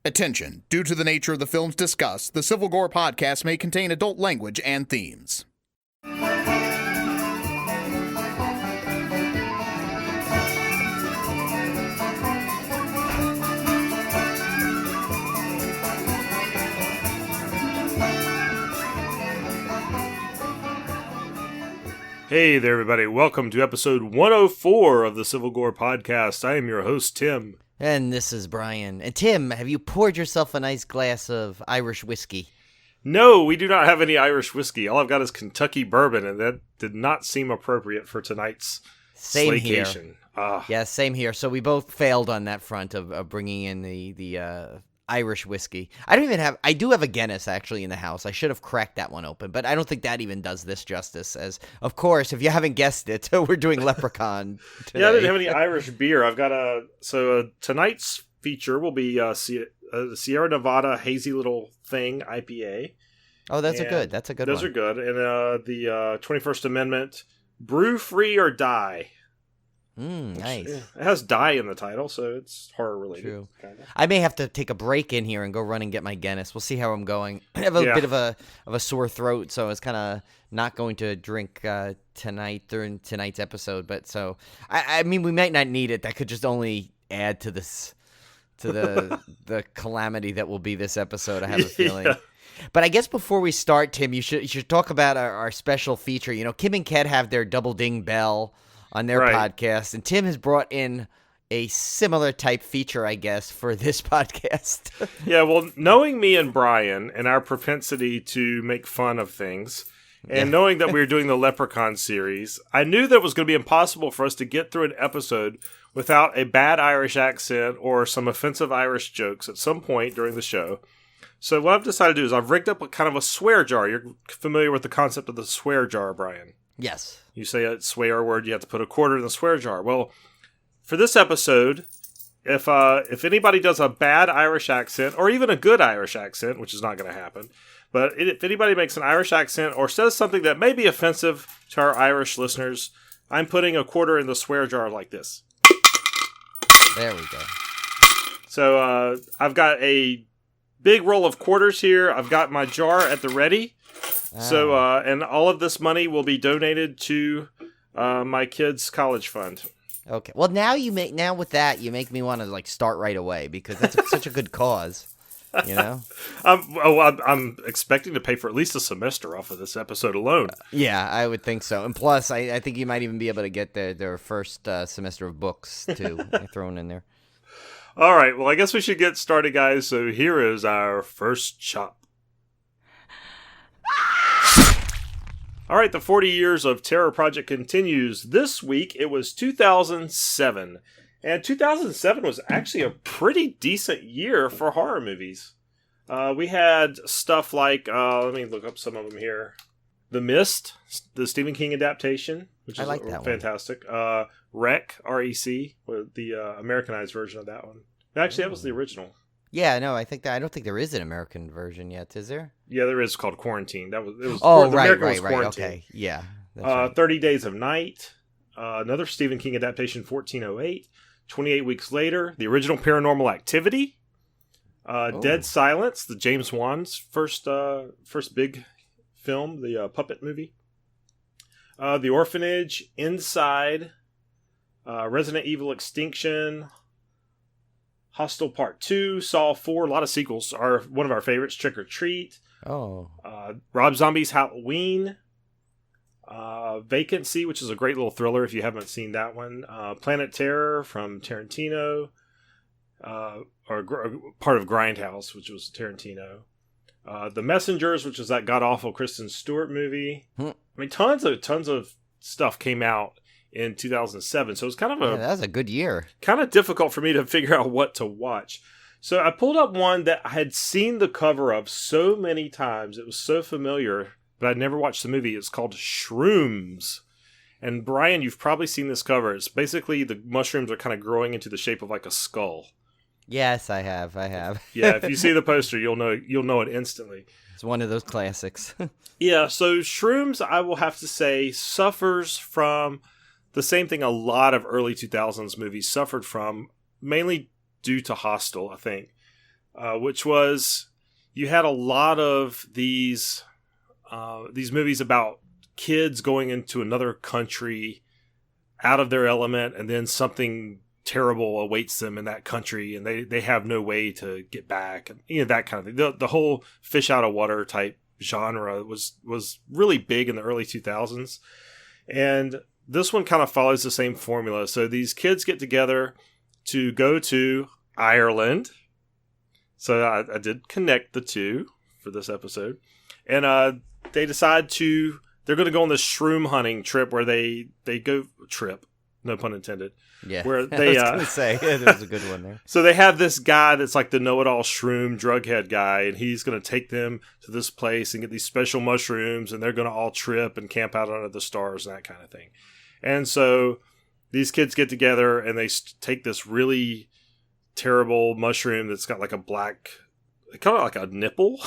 Attention. Due to the nature of the films discussed, the Civil Gore podcast may contain adult language and themes. Hey there, everybody. Welcome to episode 104 of the Civil Gore podcast. I am your host, Tim. And this is Brian. And Tim, have you poured yourself a nice glass of Irish whiskey? No, we do not have any Irish whiskey. All I've got is Kentucky bourbon, and that did not seem appropriate for tonight's slaycation. Yeah, same here. So we both failed on that front of bringing in the Irish whiskey. I do have a Guinness actually in the house. I should have cracked that one open, but I don't think that even does this justice. As, of course, if you haven't guessed it, we're doing Leprechaun today. Yeah, I didn't have any Irish beer. I've got tonight's feature will be Sierra Nevada Hazy Little Thing IPA. Oh, that's a good one. Those are good. And the 21st Amendment Brew Free or Die. Nice. It has die in the title, so it's horror related. True. Kinda. I may have to take a break in here and go run and get my Guinness. We'll see how I'm going. I have a bit of a sore throat, so I was kind of not going to drink tonight during tonight's episode. But so I mean, we might not need it. That could just only add to this the calamity that will be this episode. I have a feeling. Yeah. But I guess before we start, Tim, you should talk about our special feature. You know, Kim and Ket have their Double Ding Bell on their podcast, and Tim has brought in a similar type feature, I guess, for this podcast. Yeah, well, knowing me and Brian and our propensity to make fun of things, and knowing that we were doing the Leprechaun series, I knew that it was going to be impossible for us to get through an episode without a bad Irish accent or some offensive Irish jokes at some point during the show. So what I've decided to do is I've rigged up kind of a swear jar. You're familiar with the concept of the swear jar, Brian? Yes. You say a swear word, you have to put a quarter in the swear jar. Well, for this episode, if anybody does a bad Irish accent, or even a good Irish accent, which is not going to happen, but if anybody makes an Irish accent or says something that may be offensive to our Irish listeners, I'm putting a quarter in the swear jar like this. There we go. So I've got a big roll of quarters here. I've got my jar at the ready. So, and all of this money will be donated to my kids' college fund. Okay. Well, now with that, you make me want to start right away because that's such a good cause. You know. I'm expecting to pay for at least a semester off of this episode alone. Yeah, I would think so. And plus, I think you might even be able to get their first semester of books too thrown in there. All right. Well, I guess we should get started, guys. So here is our first chop. All right, the 40 Years of Terror project continues. This week, it was 2007. And 2007 was actually a pretty decent year for horror movies. We had stuff like, let me look up some of them here. The Mist, the Stephen King adaptation, which is fantastic. Wreck, R-E-C, the Americanized version of that one. Actually, that was the original. Yeah, no, I don't think there is an American version yet, is there? Yeah, there is, called Quarantine. Right. Okay, yeah. 30 Days of Night, another Stephen King adaptation, 1408. 28 Weeks Later, the original Paranormal Activity, Dead Silence, the James Wan's first big film, the puppet movie, The Orphanage, Inside, Resident Evil Extinction, Hostel Part 2, Saw 4, a lot of sequels are one of our favorites, Trick or Treat, Rob Zombie's Halloween, Vacancy, which is a great little thriller if you haven't seen that one, Planet Terror from Tarantino, or part of Grindhouse, which was Tarantino, The Messengers, which is that god-awful Kristen Stewart movie. I mean, tons of stuff came out in 2007, so it was kind of that was a good year. Kind of difficult for me to figure out what to watch. So I pulled up one that I had seen the cover of so many times. It was so familiar, but I'd never watched the movie. It's called SHROOMS. And Brian, you've probably seen this cover. It's basically the mushrooms are kind of growing into the shape of like a skull. Yes, I have. Yeah, if you see the poster, you'll know it instantly. It's one of those classics. Yeah, so SHROOMS, I will have to say, suffers from the same thing a lot of early 2000s movies suffered from, mainly due to Hostel, I think. which was you had a lot of these movies about kids going into another country out of their element, and then something terrible awaits them in that country, and they have no way to get back, and that kind of thing. The whole fish out of water type genre was really big in the early 2000s, and this one kind of follows the same formula. So these kids get together to go to Ireland. So I did connect the two for this episode, and they decide they're going to go on this shroom hunting trip where they go trip, no pun intended. Yeah, where they I was going to say there was a good one there. So they have this guy that's like the know-it-all shroom drughead guy, and he's going to take them to this place and get these special mushrooms, and they're going to all trip and camp out under the stars and that kind of thing. And so these kids get together and they take this really terrible mushroom that's got like a black, kind of like a nipple.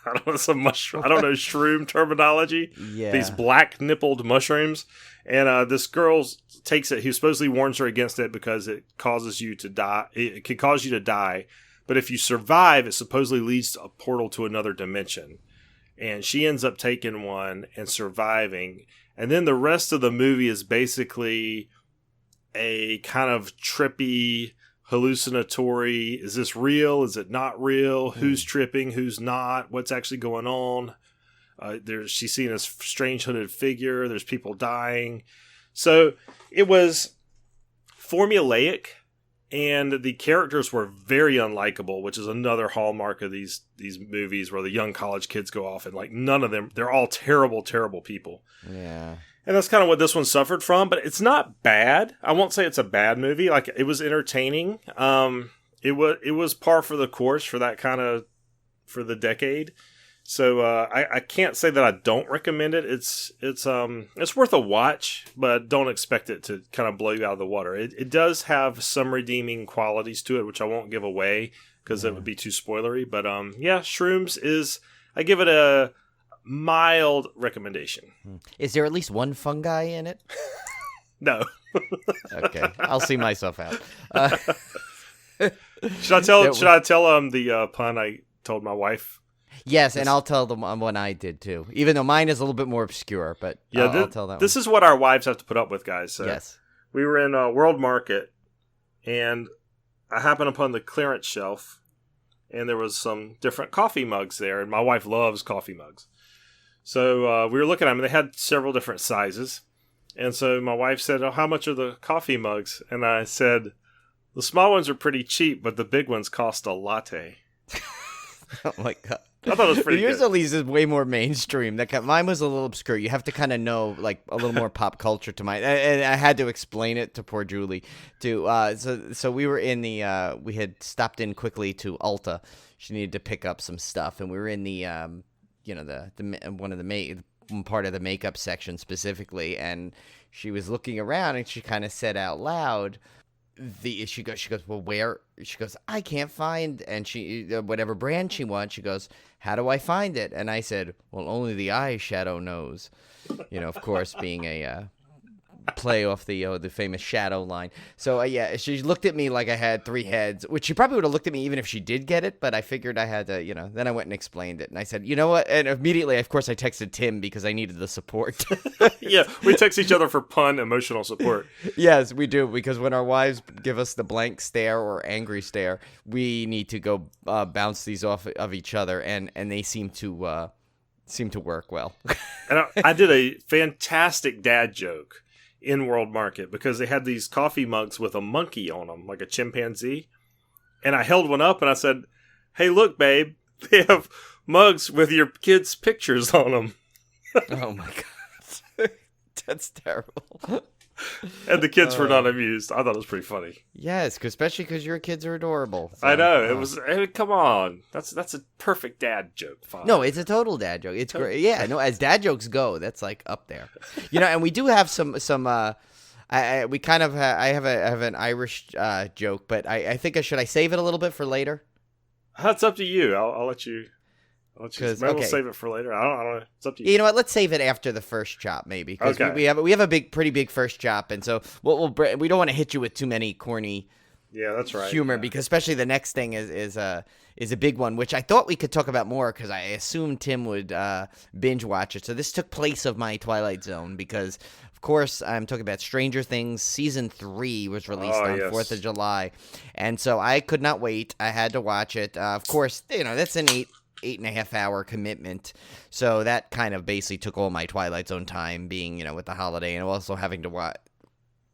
I don't know, some mushroom. I don't know shroom terminology. Yeah, these black nippled mushrooms, and this girl takes it. He supposedly warns her against it because it causes you to die. It can cause you to die, but if you survive, it supposedly leads to a portal to another dimension. And she ends up taking one and surviving. And then the rest of the movie is basically a kind of trippy, hallucinatory. Is this real? Is it not real? Who's tripping? Who's not? What's actually going on? She's seeing this strange hooded figure. There's people dying. So it was formulaic, and the characters were very unlikable, which is another hallmark of these movies where the young college kids go off and like none of them, they're all terrible, terrible people. Yeah. And that's kind of what this one suffered from, but it's not bad. I won't say it's a bad movie. Like, it was entertaining. It was par for the course for that kind of, for the decade. So I can't say that I don't recommend it. It's worth a watch, but don't expect it to kind of blow you out of the water. It does have some redeeming qualities to it, which I won't give away because it would be too spoilery. But Shrooms I give it a mild recommendation. Is there at least one fungi in it? No. Okay, I'll see myself out. Should I tell the pun I told my wife? Yes, and I'll tell them one I did too. Even though mine is a little bit more obscure, but I'll tell that this one. is what our wives have to put up with, guys. So yes. We were in a World Market, and I happened upon the clearance shelf, and there was some different coffee mugs there, and my wife loves coffee mugs. So we were looking at them, and they had several different sizes. And so my wife said, "Oh, how much are the coffee mugs?" And I said, "The small ones are pretty cheap, but the big ones cost a latte." Oh my god. I thought it was pretty Yours good. at least is way more mainstream. Mine was a little obscure. You have to kind of know, like, a little more pop culture to mine. And I had to explain it to poor Julie, too. So we were in we had stopped in quickly to Ulta. She needed to pick up some stuff. And we were in the part of the makeup section specifically. And she was looking around and she kind of said out loud, she goes, well, where? She goes, I can't find, and she, whatever brand she wants, she goes, how do I find it? And I said, well, only the eyeshadow knows. Of course, being a play off the famous shadow line. So she looked at me like I had three heads, which she probably would have looked at me even if she did get it, but I figured I had to, then I went and explained it, and I said, you know what? And immediately, of course, I texted Tim because I needed the support. Yeah, we text each other for pun emotional support. Yes, we do, because when our wives give us the blank stare or angry stare, we need to go bounce these off of each other, and they seem to work well. And I did a fantastic dad joke in World Market because they had these coffee mugs with a monkey on them, like a chimpanzee. And I held one up and I said, hey, look, babe, they have mugs with your kids' pictures on them. Oh my God. That's terrible. And the kids were not amused. I thought it was pretty funny. Yes, especially because your kids are adorable. So, I know. It was. Come on, that's a perfect dad joke. Father. No, it's a total dad joke. It's great. Yeah, no, as dad jokes go, that's like up there. And we do have some. I have an Irish joke, but I think should I save it a little bit for later? That's up to you. I'll let you. Maybe we'll save it for later. I don't know. It's up to you. You know what? Let's save it after the first chop, maybe. Because okay. we have a pretty big first chop, and so we don't want to hit you with too many corny Yeah, that's right. humor, yeah. because especially the next thing is a big one, which I thought we could talk about more because I assumed Tim would binge watch it. So this took place of my Twilight Zone because, of course, I'm talking about Stranger Things. Season 3 was released on 4th of July, and so I could not wait. I had to watch it. Of course, that's an 8.5 hour commitment, so that kind of basically took all my Twilight Zone time, being with the holiday and also having to watch.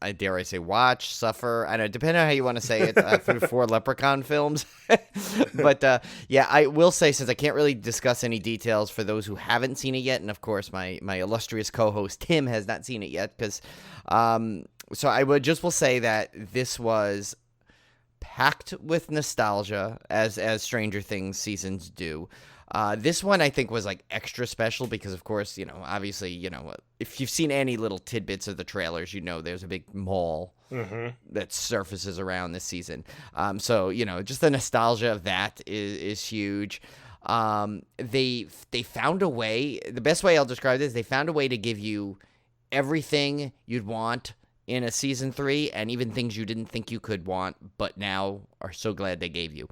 I dare I say watch, suffer, I don't know, depending on how you want to say it, through 4 Leprechaun films. But yeah, I will say, since I can't really discuss any details for those who haven't seen it yet, and of course my illustrious co-host Tim has not seen it yet, because so I will say that this was packed with nostalgia, as Stranger Things seasons do. This one I think was like extra special because, of course, obviously, if you've seen any little tidbits of the trailers, there's a big mall that surfaces around this season. So just the nostalgia of that is huge. They found a way. The best way I'll describe this: they found a way to give you everything you'd want in a season 3, and even things you didn't think you could want, but now are so glad they gave you.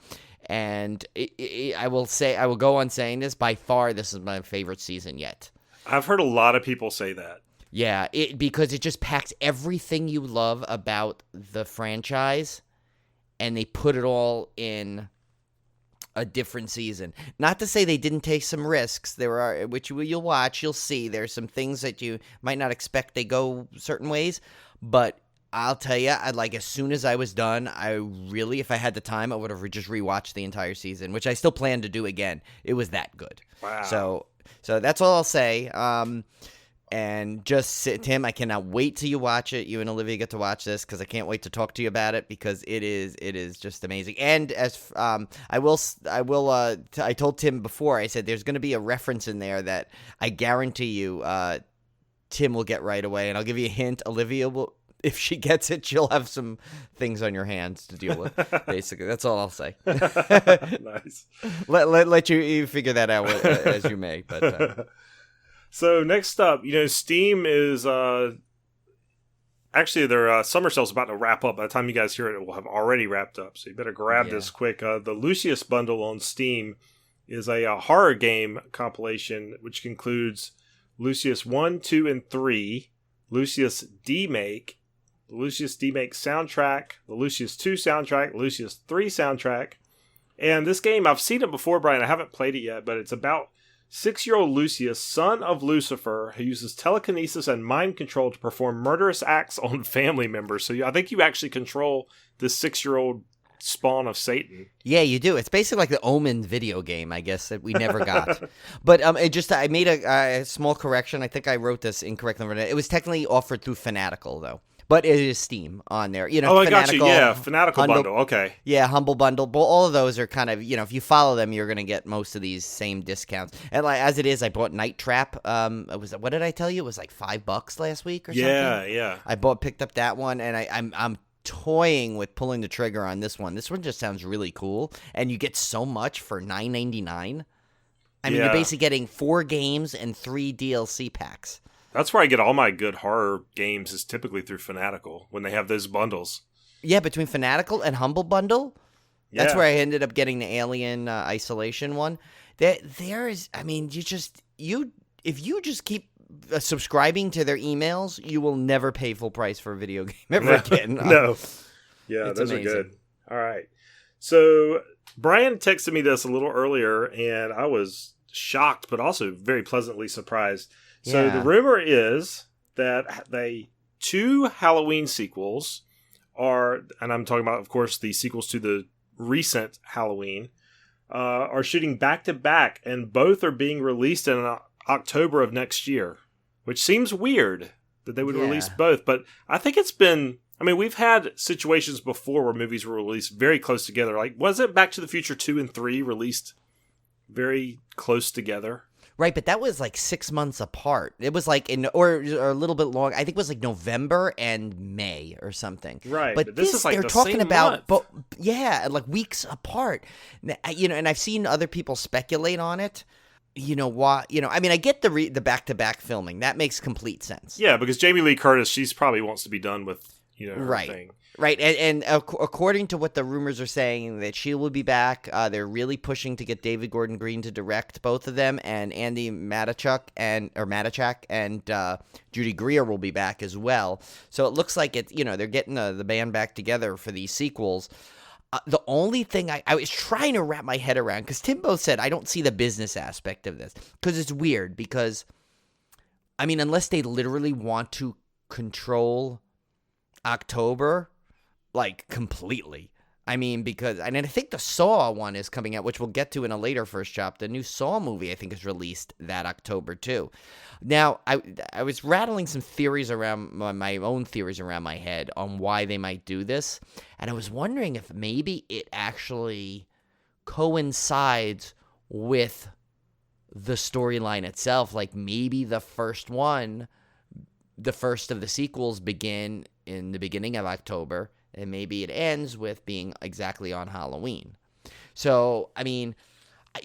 And I will go on saying this, by far, this is my favorite season yet. I've heard a lot of people say that. Yeah, because it just packs everything you love about the franchise, and they put it all in a different season. Not to say they didn't take some risks. There are, which you'll watch, you'll see. There's some things that you might not expect they go certain ways, but I'll tell you, as soon as I was done, if I had the time, I would have just rewatched the entire season, which I still plan to do again. It was that good. Wow. So that's all I'll say. And just Tim, I cannot wait till you watch it. You and Olivia get to watch this because I can't wait to talk to you about it because it is just amazing. And as I told Tim before, I said there's going to be a reference in there that I guarantee you, Tim will get right away. And I'll give you a hint. Olivia will. If she gets it, she'll have some things on your hands to deal with. Basically, that's all I'll say. Nice. Let you figure that out as you may. But so next up, Steam is actually their summer sale's about to wrap up. By the time you guys hear it, it will have already wrapped up. So you better grab this quick. The Lucius bundle on Steam is a horror game compilation, which includes Lucius 1, 2, and 3, Lucius D-Make, the Lucius D-Make soundtrack, the Lucius 2 soundtrack, Lucius 3 soundtrack. And this game, I've seen it before, Brian. I haven't played it yet, but it's about 6-year-old Lucius, son of Lucifer, who uses telekinesis and mind control to perform murderous acts on family members. So I think you actually control this 6-year-old spawn of Satan. Yeah, you do. It's basically like the Omen video game, I guess, that we never got. But I made a small correction. I think I wrote this incorrectly. It was technically offered through Fanatical, though. But it is Steam on there. I got you. Yeah, Fanatical bundle. Okay. Yeah, Humble Bundle. But all of those are kind of, if you follow them, you're going to get most of these same discounts. And as it is, I bought Night Trap. What did I tell you? It was like $5 last week or something. Yeah. I picked up that one, and I'm toying with pulling the trigger on this one. This one just sounds really cool, and you get so much for $9.99. I mean, you're basically getting 4 games and 3 DLC packs. That's where I get all my good horror games, is typically through Fanatical when they have those bundles. Yeah, between Fanatical and Humble Bundle, that's where I ended up getting the Alien Isolation one. There is, I mean, if you just keep subscribing to their emails, you will never pay full price for a video game ever again. No. Yeah, those amazing. Are good. All right. So Brian texted me this a little earlier, and I was shocked, but also very pleasantly surprised. So the rumor is that 2 Halloween sequels are, and I'm talking about, of course, the sequels to the recent Halloween, are shooting back to back, and both are being released in October of next year, which seems weird that they would release both. But I think it's been, we've had situations before where movies were released very close together. Like, was it Back to the Future 2 and 3 released very close together? Right, but that was like 6 months apart. It was like or a little bit long. I think it was like November and May or something. Right, but this is like they're the talking same about, month. like weeks apart. And I've seen other people speculate on it. Why? I get the back-to-back filming. That makes complete sense. Yeah, because Jamie Lee Curtis, she's probably wants to be done with Right. thing. Right, and according to what the rumors are saying, that she will be back. They're really pushing to get David Gordon Green to direct both of them, and Andy Matichak and Judy Greer will be back as well. So it looks like they're getting the band back together for these sequels. The only thing I was trying to wrap my head around, because Timbo said I don't see the business aspect of this, because it's weird. Because I mean, unless they literally want to control October, like, completely. I mean, and I think the Saw one is coming out, which we'll get to in a later First Chop. The new Saw movie, I think, is released that October, too. Now, I was rattling some theories around, my own theories around my head on why they might do this, and I was wondering if maybe it actually coincides with the storyline itself. Like, maybe the first of the sequels begin in the beginning of October, and maybe it ends with being exactly on Halloween. So, I mean,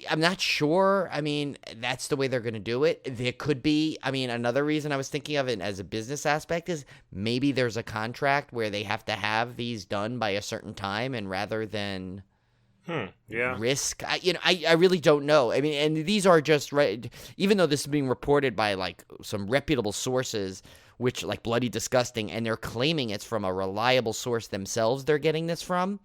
I'm not sure. I mean, that's the way they're going to do it. There could be, I mean, another reason I was thinking of it as a business aspect is maybe there's a contract where they have to have these done by a certain time, and rather than risk, I really don't know. I mean, and these are just, even though this is being reported by, like, some reputable sources, which, like, Bloody Disgusting, and they're claiming it's from a reliable source themselves they're getting this from.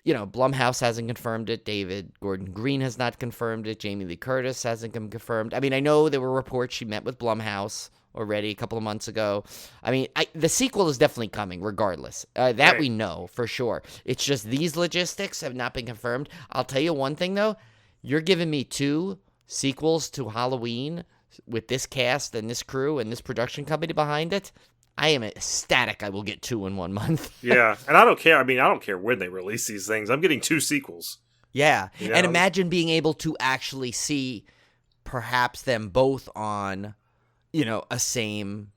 Blumhouse hasn't confirmed it. David Gordon Green has not confirmed it. Jamie Lee Curtis hasn't confirmed. I mean, I know there were reports she met with Blumhouse already a couple of months ago. I mean, the sequel is definitely coming regardless. That we know for sure. It's just these logistics have not been confirmed. I'll tell you one thing, though. You're giving me 2 sequels to Halloween with this cast and this crew and this production company behind it. I am ecstatic I will get 2 in 1 month. Yeah, and I don't care. I mean, I don't care when they release these things. I'm getting 2 sequels. Yeah, and imagine being able to actually see perhaps them both on, a same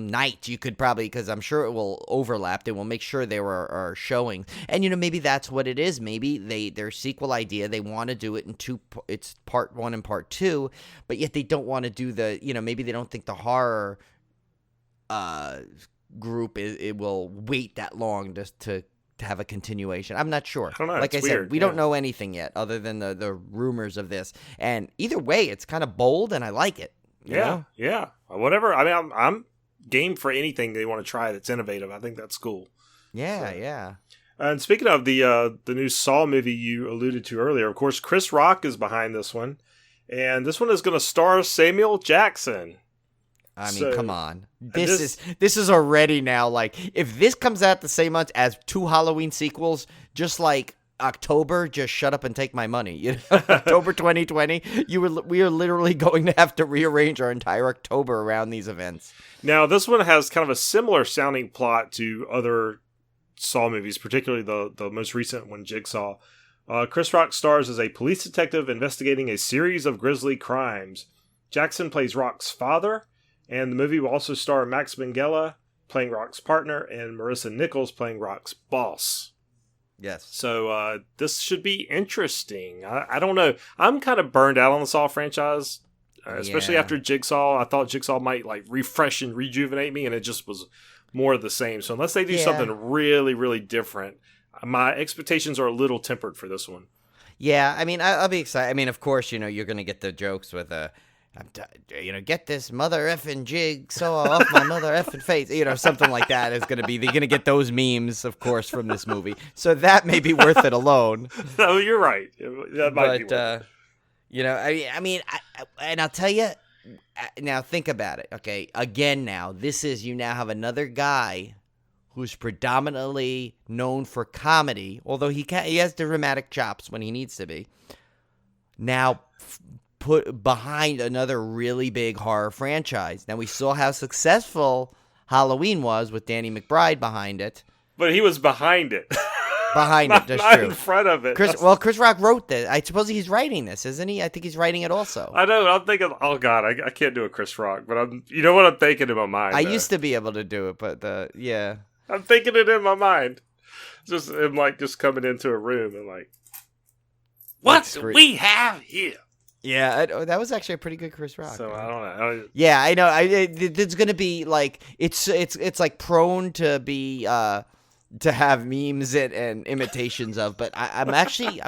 night. You could probably, because I'm sure it will overlap. They will make sure there are showing. And, maybe that's what it is. Maybe their sequel idea, they want to do it in 2, it's part 1 and part 2, but yet they don't want to do maybe they don't think the horror group it will wait that long just to have a continuation. I'm not sure. I don't know. Like I said, we don't know anything yet other than the rumors of this. And either way, it's kind of bold and I like it. You know? Whatever. I mean, I'm game for anything they want to try that's innovative. I think that's cool. Yeah. And speaking of the new Saw movie you alluded to earlier, of course, Chris Rock is behind this one. And this one is going to star Samuel Jackson. I mean, come on. This is already now, like, if this comes out the same month as 2 Halloween sequels, just like October, just shut up and take my money. October 2020, we are literally going to have to rearrange our entire October around these events. Now, this one has kind of a similar sounding plot to other Saw movies, particularly the most recent one, Jigsaw. Chris Rock stars as a police detective investigating a series of grisly crimes. Jackson plays Rock's father. And the movie will also star Max Minghella playing Rock's partner and Marissa Nichols playing Rock's boss. Yes. So this should be interesting. I don't know. I'm kind of burned out on the Saw franchise, especially after Jigsaw. I thought Jigsaw might like refresh and rejuvenate me, and it just was more of the same. So unless they do something really, really different, my expectations are a little tempered for this one. Yeah, I mean, I'll be excited. I mean, of course, you're going to get the jokes with get this mother effing jigsaw off my mother effing face. Something like that is going to be. They're going to get those memes, of course, from this movie. So that may be worth it alone. No, you're right. That might be worth it. I mean, and I'll tell you. Now think about it. Okay, again, now this is you now have another guy who's predominantly known for comedy, although he has dramatic chops when he needs to be. Now. Put behind another really big horror franchise. Now, we saw how successful Halloween was with Danny McBride behind it. But he was behind it. That's not true. In front of it. Chris Rock wrote this. I suppose he's writing this, isn't he? I think he's writing it also. I know. I'm thinking, oh, God, I can't do a Chris Rock. But you know what I'm thinking in my mind? I used to be able to do it, but I'm thinking it in my mind. Just him, just coming into a room and what do we have here? Yeah, that was actually a pretty good Chris Rock. So I don't know. Yeah, I know. It's gonna be like it's like prone to be to have memes and imitations of, but I'm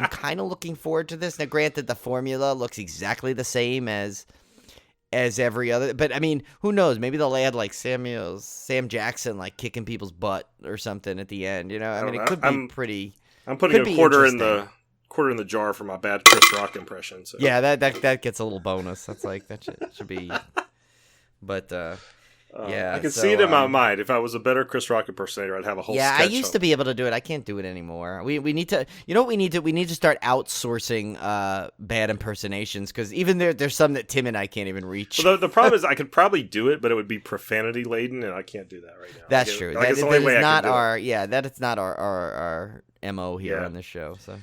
kind of looking forward to this. Now, granted, the formula looks exactly the same as every other, but I mean, who knows? Maybe they'll add like Sam Jackson like kicking people's butt or something at the end. You know, I mean, it could be pretty. I'm putting a quarter in the jar for my bad Chris Rock impression. So. Yeah, that gets a little bonus. That's like that should be. But yeah, I can see it in my mind. If I was a better Chris Rock impersonator, I'd have a whole. Yeah, sketch I used to be able to do it. I can't do it anymore. We need to. You know what we need to? We need to start outsourcing bad impersonations, because even there's some that Tim and I can't even reach. Well, the problem is I could probably do it, but it would be profanity laden, and I can't do that right now. That's true. That is not our MO here on this show. So.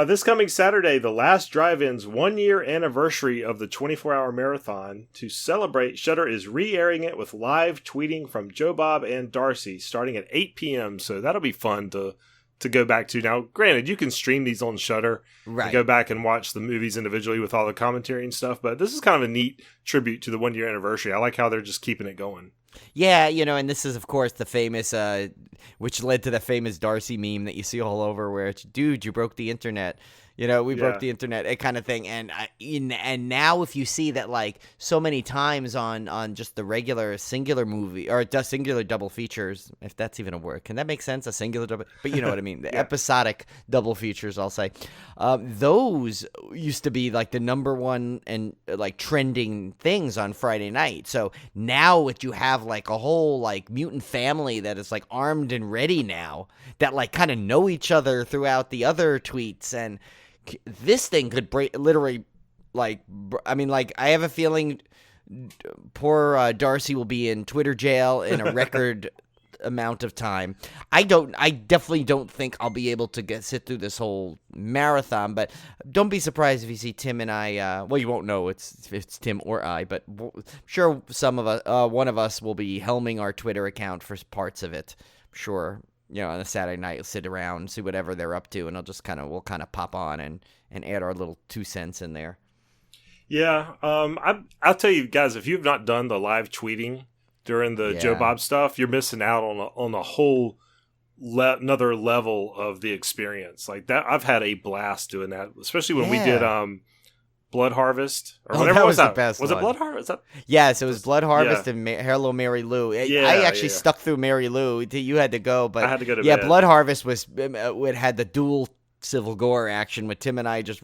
This coming Saturday, the last drive-in's 1-year anniversary of the 24-hour marathon. To celebrate, Shudder is re-airing it with live tweeting from Joe Bob and Darcy starting at 8 p.m. So that'll be fun to go back to. Now, granted, you can stream these on Shudder and go back and watch the movies individually with all the commentary and stuff, but this is kind of a neat tribute to the 1-year anniversary. I like how they're just keeping it going. Yeah, you know, and this is, of course, the famous, which led to the famous Darcy meme that you see all over, where it's, dude, you broke the internet. You know, we broke the internet, that kind of thing. And now if you see that, like, so many times on just the regular singular movie, or singular double features, if that's even a word. Can that make sense? A singular double? But you know what I mean. The episodic double features, I'll say. Those used to be, like, the number one and, like, trending things on Friday night. So now you have, like, a whole, like, mutant family that is, like, armed and ready now, that, like, kind of know each other throughout the other tweets. And this thing could literally, like, I mean, like, I have a feeling poor Darcy will be in Twitter jail in a record amount of time. I definitely don't think I'll be able to sit through this whole marathon, but don't be surprised if you see Tim and I, well, you won't know if it's Tim or I, but I'm sure one of us will be helming our Twitter account for parts of it. I'm sure. You know, on a Saturday night, we'll sit around, see whatever they're up to, and we'll kind of pop on and add our little 2 cents in there. Yeah, I'll tell you guys, if you've not done the live tweeting during the Joe Bob stuff, you're missing out on a whole another level of the experience. Like that, I've had a blast doing that, especially when we did Blood Harvest or whatever. That was the best. Was it Blood Harvest? Yes, it was Blood Harvest and Hello Mary Lou. I actually stuck through Mary Lou. You had to go, but I had to go to bed. Blood Harvest it had the dual Civil Gore action with Tim and I just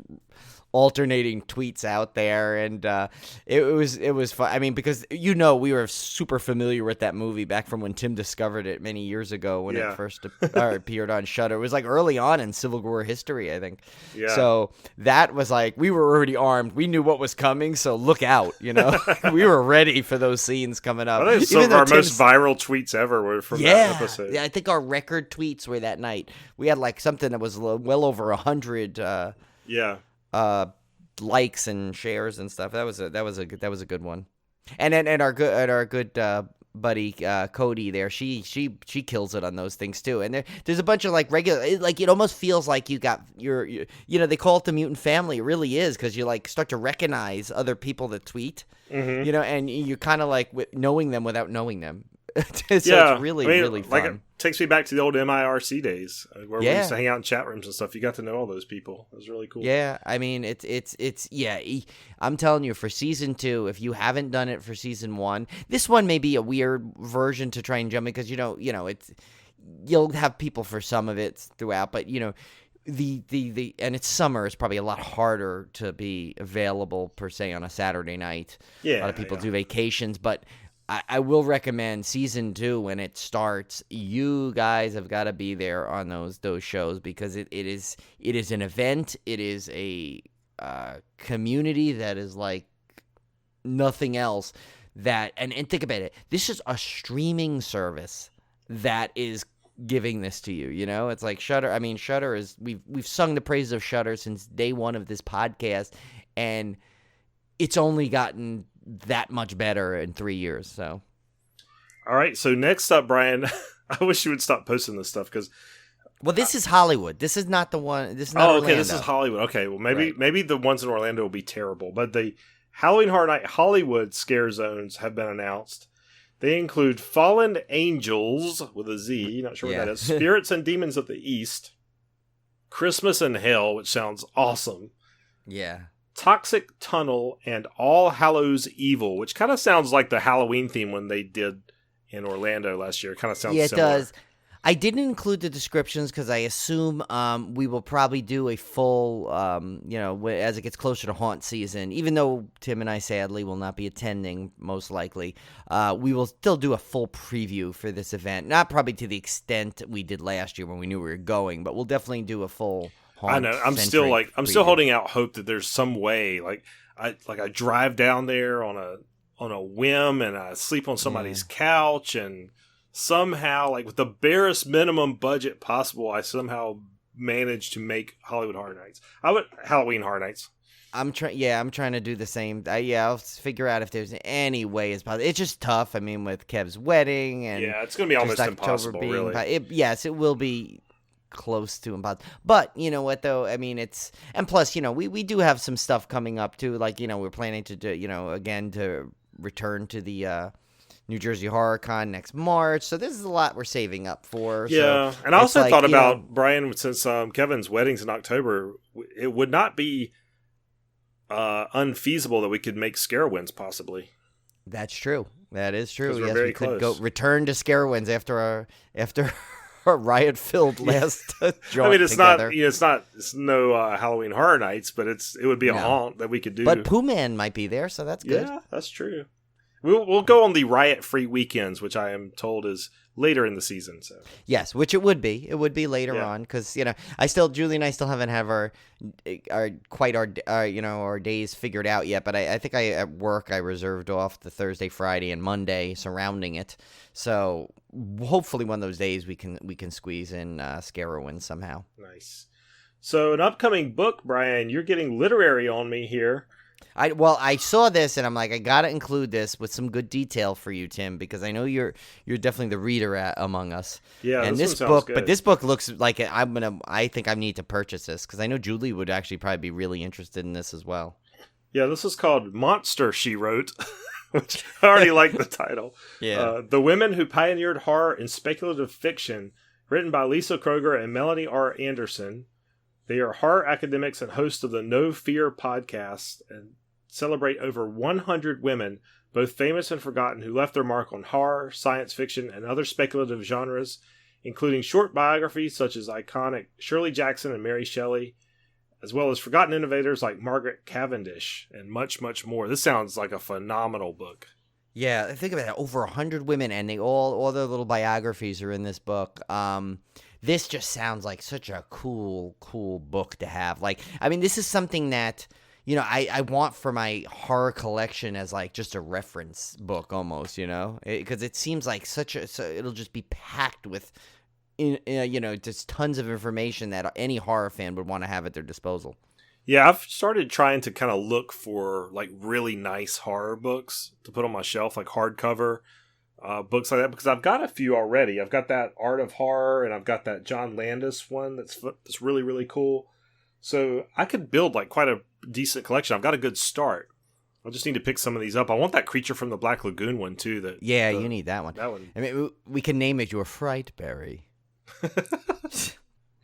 alternating tweets out there, and it was fun. I mean, because we were super familiar with that movie back from when Tim discovered it many years ago when it first appeared on Shudder. It was like early on in Civil War history, I think. Yeah. So that was like, we were already armed. We knew what was coming, so look out. We were ready for those scenes coming up. I think some of our most viral tweets ever were from that episode. Yeah, I think our record tweets were that night. We had like something that was well over 100. Likes and shares and stuff. That was a good one. And our good buddy Cody there, she kills it on those things too. And there's a bunch of like regular, like it almost feels like you got your they call it the mutant family. It really is, because you like start to recognize other people that tweet. Mm-hmm. And you kind of like knowing them without knowing them. So it's really fun. Like it takes me back to the old MIRC days where we used to hang out in chat rooms and stuff. You got to know all those people. It was really cool. Yeah, I mean, it's I'm telling you, for season 2, if you haven't done it for season 1, this one may be a weird version to try and jump in, because it's you'll have people for some of it throughout, but the and it's summer, it's probably a lot harder to be available per se on a Saturday night. Yeah, a lot of people do vacations, but I will recommend season 2 when it starts. You guys have got to be there on those shows, because it is an event. It is a community that is like nothing else. And think about it. This is a streaming service that is giving this to you. It's like Shudder. I mean, Shudder is we've sung the praises of Shudder since day one of this podcast, and it's only gotten that much better in 3 years. So, all right. So next up, Brian, I wish you would stop posting this stuff, because Well, this is Hollywood. This is not the one. This is not Orlando. This is Hollywood. Okay, well maybe the ones in Orlando will be terrible, but the Halloween Horror Night Hollywood scare zones have been announced. They include Fallen Angels with a Z, not sure what that is. Spirits and Demons of the East, Christmas in Hell, which sounds awesome. Yeah. Toxic Tunnel and All Hallows Evil, which kind of sounds like the Halloween theme when they did in Orlando last year. It kind of sounds similar. Yeah, it does. I didn't include the descriptions because I assume we will probably do a full, as it gets closer to haunt season, even though Tim and I sadly will not be attending, most likely, we will still do a full preview for this event. Not probably to the extent we did last year when we knew we were going, but we'll definitely do a full haunt. I know. I'm still holding out hope that there's some way, I drive down there on a whim and I sleep on somebody's couch and somehow, with the barest minimum budget possible, I somehow managed to make Halloween Horror Nights. I'm trying to do the same. I'll figure out if there's any way it's possible. It's just tough. I mean, with Kev's wedding and it's going to be almost impossible. Really, it will be close to impossible. But you know what, though? I mean, and plus, we do have some stuff coming up too. We're planning to do, again to return to the New Jersey Horror Con next March. So this is a lot we're saving up for. Yeah, so and I also thought about, Brian, since Kevin's wedding's in October, it would not be unfeasible that we could make Scarowinds possibly. That's true. That is true. Yes, we could return to Scarowinds after a riot-filled last jaunt. I mean, it's together. it's no Halloween Horror Nights, but it would be a haunt that we could do. But Pooh Man might be there, so that's good. Yeah, that's true. We'll go on the riot-free weekends, which I am told is later in the season. So yes, which it would be. It would be later on because Julie and I still haven't have our days figured out yet. But I think at work I reserved off the Thursday, Friday, and Monday surrounding it. So hopefully one of those days we can squeeze in Scarowinds somehow. Nice. So an upcoming book, Brian. You're getting literary on me here. I saw this and I'm like, I gotta include this with some good detail for you, Tim, because I know you're definitely the reader among us. Yeah, and this book, but this book looks like I think I need to purchase this because I know Julie would actually probably be really interested in this as well. Yeah, this is called Monster, She Wrote, which I already like the title. Yeah, The Women Who Pioneered Horror and Speculative Fiction, written by Lisa Kroger and Melanie R. Anderson. They are horror academics and hosts of the No Fear podcast and celebrate over 100 women, both famous and forgotten, who left their mark on horror, science fiction, and other speculative genres, including short biographies such as iconic Shirley Jackson and Mary Shelley, as well as forgotten innovators like Margaret Cavendish, and much, much more. This sounds like a phenomenal book. Yeah, think about it. Over 100 women, and they all their little biographies are in this book. This just sounds like such a cool book to have. This is something that, I want for my horror collection as just a reference book almost, because it seems like it'll just be packed with, just tons of information that any horror fan would want to have at their disposal. Yeah, I've started trying to kind of look for really nice horror books to put on my shelf, hardcover books like that, because I've got a few already. I've got that Art of Horror, and I've got that John Landis one that's really, really cool. So I could build quite a decent collection. I've got a good start. I'll just need to pick some of these up. I want that Creature from the Black Lagoon one too. You need that one. That one. I mean, we can name it your Frightberry.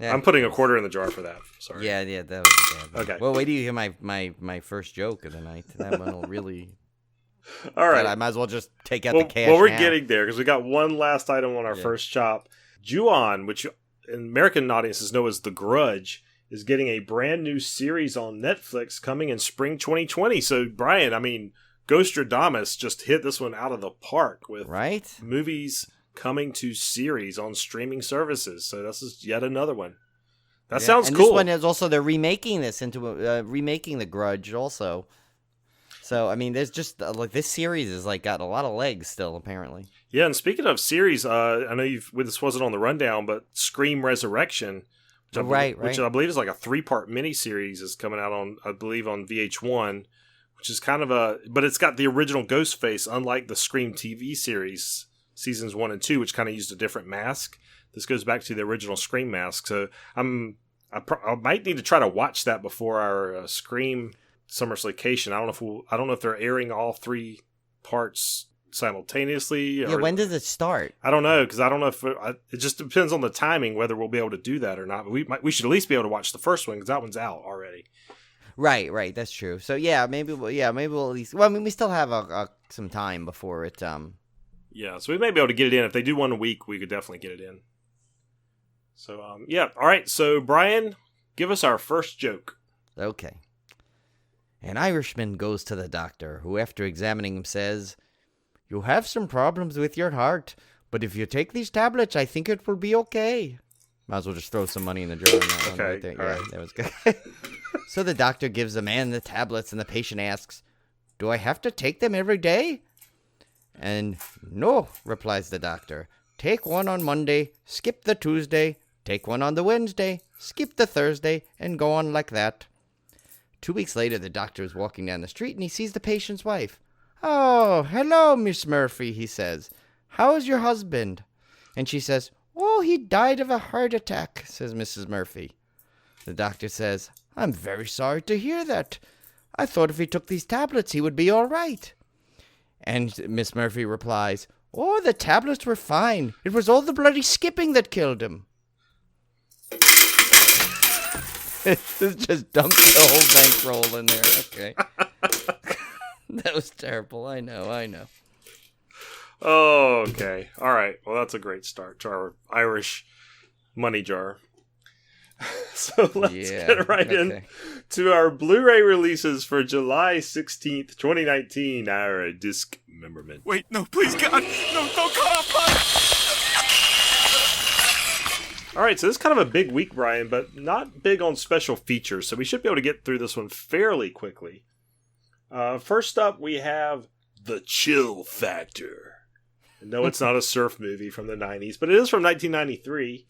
Yeah. I'm putting a quarter in the jar for that. Sorry. Yeah, that was bad. Okay. Well, wait till you hear my first joke of the night. That one will really. All right. I might as well just take out the cash. Well, we're now. getting there because we got one last item on our first chop. Ju-on, which American audiences know as The Grudge, is getting a brand new series on Netflix coming in spring 2020. So, Brian, Ghostradamus just hit this one out of the park with movies coming to series on streaming services. So this is yet another one. That sounds cool. This one is also, they're remaking this into remaking The Grudge also. So, there's just this series is got a lot of legs still, apparently. Yeah, and speaking of series, I know this wasn't on the rundown, but Scream Resurrection, which I believe is a 3-part miniseries, is coming out on VH1, which is kind of but it's got the original Ghostface, unlike the Scream TV series, seasons 1 and 2, which kind of used a different mask. This goes back to the original Scream mask. So I might need to try to watch that before our Scream Summer Slaycation. I don't know if they're airing all 3 parts simultaneously. Yeah, when does it start? I don't know, because I don't know if it just depends on the timing whether we'll be able to do that or not. But we should at least be able to watch the first one because that one's out already. Right. That's true. So maybe we'll at least. Well, I mean, we still have some time before it. Yeah, so we may be able to get it in. If they do one a week, we could definitely get it in. So yeah, all right. So Brian, give us our first joke. Okay. An Irishman goes to the doctor, who, after examining him, says, "You have some problems with your heart, but if you take these tablets, I think it will be okay." Might as well just throw some money in the jar on that one right there. Yeah, that was good. So the doctor gives the man the tablets, and the patient asks, "Do I have to take them every day?" And "No," replies the doctor. "Take one on Monday, skip the Tuesday, take one on the Wednesday, skip the Thursday, and go on like that." 2 weeks later, the doctor is walking down the street, and he sees the patient's wife. "Oh, hello, Miss Murphy," he says. "How is your husband?" And she says, "Oh, he died of a heart attack," says Mrs. Murphy. The doctor says, "I'm very sorry to hear that. I thought if he took these tablets, he would be all right." And Miss Murphy replies, "Oh, the tablets were fine. It was all the bloody skipping that killed him." This just dumped the whole bankroll in there. Okay. That was terrible. I know. Oh, okay. All right. Well, that's a great start to our Irish money jar. So let's get right in to our Blu-ray releases for July 16th, 2019, our Discmemberment. Wait, no, please, God. No, don't cut off my... All right, so this is kind of a big week, Brian, but not big on special features, so we should be able to get through this one fairly quickly. First up, we have The Chill Factor. No, it's not a surf movie from the 90s, but it is from 1993.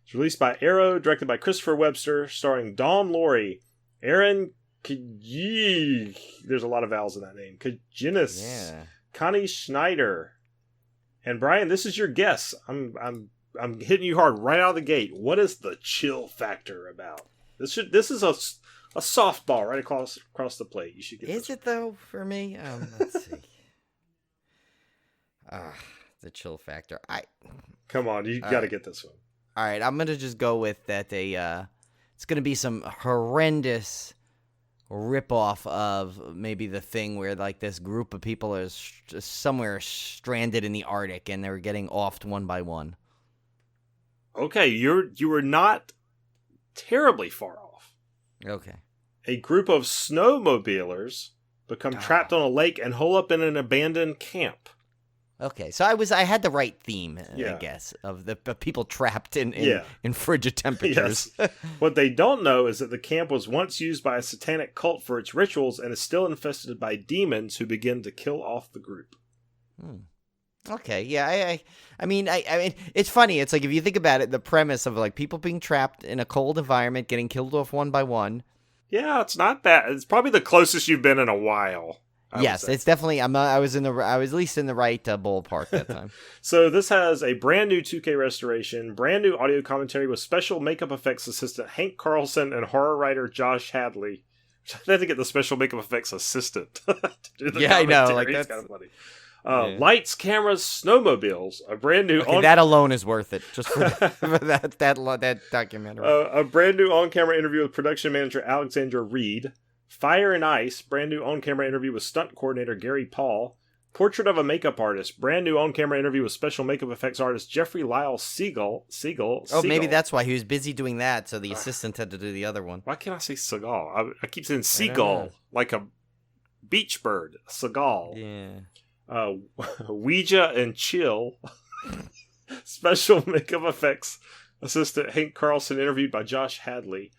It's released by Arrow, directed by Christopher Webster, starring Dawn Laurie, Aaron Kajig, there's a lot of vowels in that name, Guinness, Connie Schneider. And Brian, this is your guess. I'm hitting you hard right out of the gate. What is The Chill Factor about? This is a softball right across the plate. You should get. Is it though for me? Let's see. The Chill Factor. Come on, you got to get this one. All right, I'm gonna just go with that. It's gonna be some horrendous ripoff of maybe The Thing, where like this group of people is just somewhere stranded in the Arctic and they're getting offed one by one. Okay, you were not terribly far off. Okay. A group of snowmobilers become trapped on a lake and hole up in an abandoned camp. Okay, so I had the right theme, I guess, of the people trapped in frigid temperatures. Yes. What they don't know is that the camp was once used by a satanic cult for its rituals and is still infested by demons who begin to kill off the group. Okay, yeah, I mean, it's funny. It's like, if you think about it, the premise of like people being trapped in a cold environment, getting killed off one by one. Yeah, it's not bad. It's probably the closest you've been in a while. Yes, it's definitely. I was at least in the right ballpark that time. So this has a brand new 2K restoration, brand new audio commentary with special makeup effects assistant Hank Carlson and horror writer Josh Hadley. I had to get the special makeup effects assistant to do the I know. Like, that's that's kind of funny. Lights, cameras, snowmobiles. A brand new. That alone is worth it, just for that documentary. A brand new on-camera interview with production manager Alexandra Reed. Fire and Ice, brand new on-camera interview with stunt coordinator Gary Paul. Portrait of a Makeup Artist, brand new on-camera interview with special makeup effects artist Jeffrey Lyle Siegel. Oh, maybe that's why he was busy doing that, so the assistant had to do the other one. Why can't I say Seagal? I keep saying Seagull, like a beach bird. Seagal. Yeah. Ouija and Chill. Special makeup effects assistant Hank Carlson interviewed by Josh Hadley.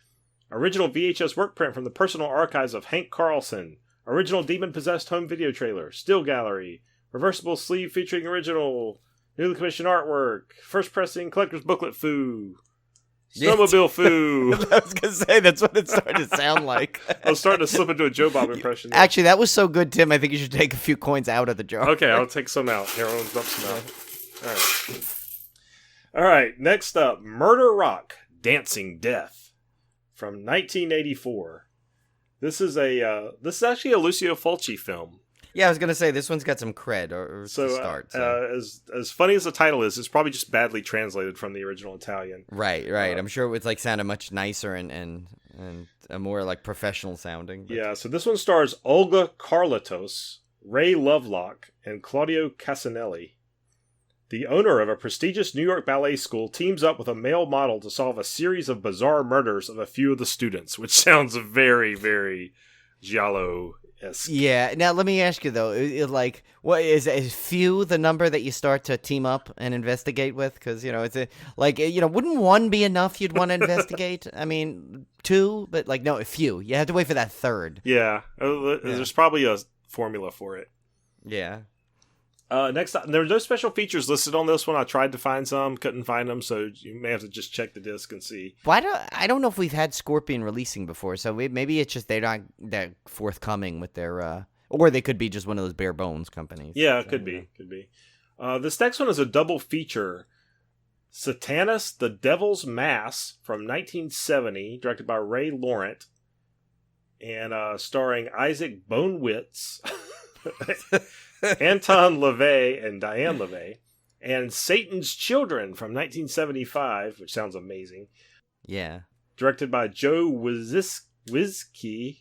Original VHS work print from the personal archives of Hank Carlson. Original demon-possessed home video trailer. Still gallery. Reversible sleeve featuring original newly commissioned artwork. First pressing collector's booklet foo. Snowmobile foo. I was going to say, that's what it started to sound like. I was starting to slip into a Joe Bob impression there. Actually, that was so good, Tim. I think you should take a few coins out of the jar. Okay, I'll take some out. Here, I'll dump some out. All right. All right, next up, Murder Rock, Dancing Death from 1984. This is actually a Lucio Fulci film. Yeah, I was gonna say this one's got some cred to start. As funny as the title is, it's probably just badly translated from the original Italian. Right. I'm sure it would like sounded much nicer and a more like professional sounding. But... Yeah, so this one stars Olga Carlitos, Ray Lovelock, and Claudio Casanelli. The owner of a prestigious New York ballet school teams up with a male model to solve a series of bizarre murders of a few of the students, which sounds very, very giallo-esque. Yeah. Now, let me ask you, though, what is few the number that you start to team up and investigate with? Because, wouldn't one be enough you'd want to investigate? I mean, two, but, no, a few. You have to wait for that third. Yeah. There's probably a formula for it. Yeah. Next up, there are no special features listed on this one. I tried to find some, couldn't find them, so you may have to just check the disc and see. Well, I don't know if we've had Scorpion releasing before, so maybe it's just they're not that forthcoming with their, or they could be just one of those bare bones companies. Yeah, it could be. This next one is a double feature. Satanus, the Devil's Mass from 1970, directed by Ray Laurent, and starring Isaac Bonewitz. Anton LaVey and Diane LaVey, and Satan's Children from 1975, which sounds amazing. Yeah. Directed by Joe Wizicki.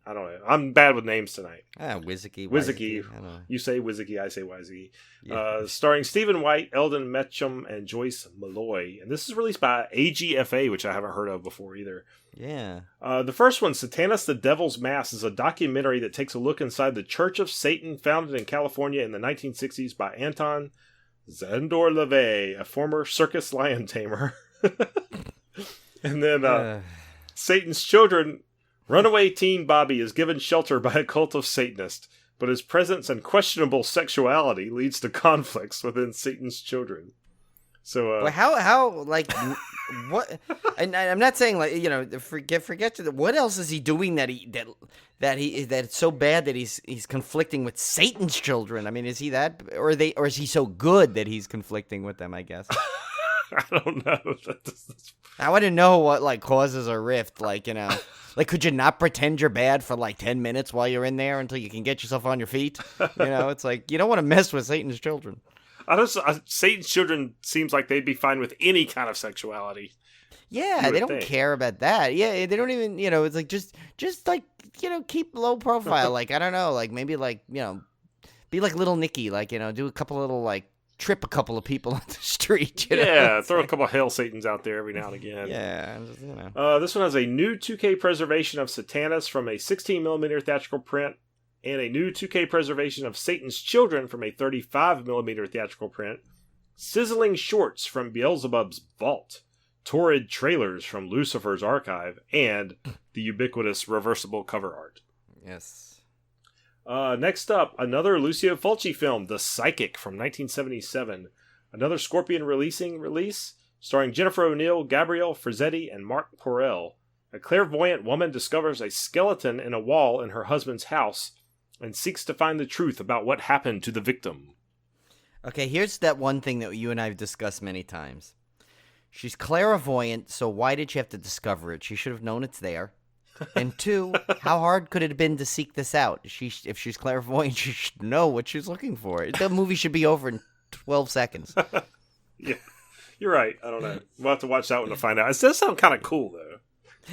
I don't know. I'm bad with names tonight. Wizicki. You say Wizicki, I say Wizicki. Yeah. Starring Stephen White, Eldon Metcham, and Joyce Malloy. And this is released by AGFA, which I haven't heard of before either. Yeah. The first one, Satanus the Devil's Mass, is a documentary that takes a look inside the Church of Satan, founded in California in the 1960s by Anton Zandor LaVey, a former circus lion tamer. And then Satan's Children. Runaway teen Bobby is given shelter by a cult of Satanists, but his presence and questionable sexuality leads to conflicts within Satan's Children. So, what? And I'm not saying forget what else is he doing that's so bad that he's conflicting with Satan's children? I mean, is he that, or is he so good that he's conflicting with them? I guess. I don't know. I want to know what causes a rift. Could you not pretend you're bad for 10 minutes while you're in there until you can get yourself on your feet? It's you don't want to mess with Satan's children. Satan's Children seems like they'd be fine with any kind of sexuality. Yeah, they don't care about that. Yeah, they don't even, it's just keep low profile. I don't know, maybe be like Little Nicky, do a couple little trip a couple of people on the street. Throw a couple of Hail Satans out there every now and again. Yeah, this one has a new 2K preservation of Satanus from a 16mm theatrical print, and a new 2K preservation of Satan's Children from a 35mm theatrical print, sizzling shorts from Beelzebub's Vault, torrid trailers from Lucifer's Archive, and the ubiquitous reversible cover art. Yes. Next up, another Lucio Fulci film, The Psychic from 1977. Another Scorpion release, starring Jennifer O'Neill, Gabrielle Frizzetti, and Mark Porrell. A clairvoyant woman discovers a skeleton in a wall in her husband's house and seeks to find the truth about what happened to the victim. Okay, here's that one thing that you and I have discussed many times. She's clairvoyant, so why did she have to discover it? She should have known it's there. And two, how hard could it have been to seek this out? If she's clairvoyant, she should know what she's looking for. The movie should be over in 12 seconds. Yeah, you're right. I don't know. We'll have to watch that one to find out. It does sound kind of cool, though.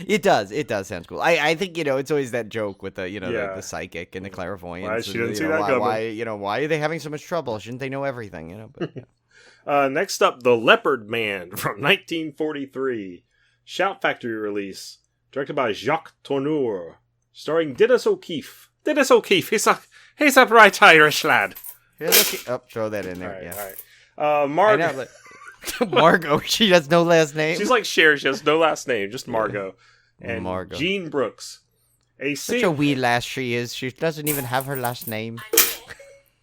It does. It does sound cool. I think, it's always that joke with the psychic and the clairvoyance. Why she didn't see that coming. Why are they having so much trouble? Shouldn't they know everything? But, next up, The Leopard Man from 1943. Shout Factory release. Directed by Jacques Tourneur. Starring Dennis O'Keefe. Dennis O'Keefe, he's a bright Irish lad. Throw that in there. All right. Margot. Margot, she has no last name. She's like Cher, she has no last name, just Margot. And Margot. Jean Brooks. Such a wee lass she is. She doesn't even have her last name.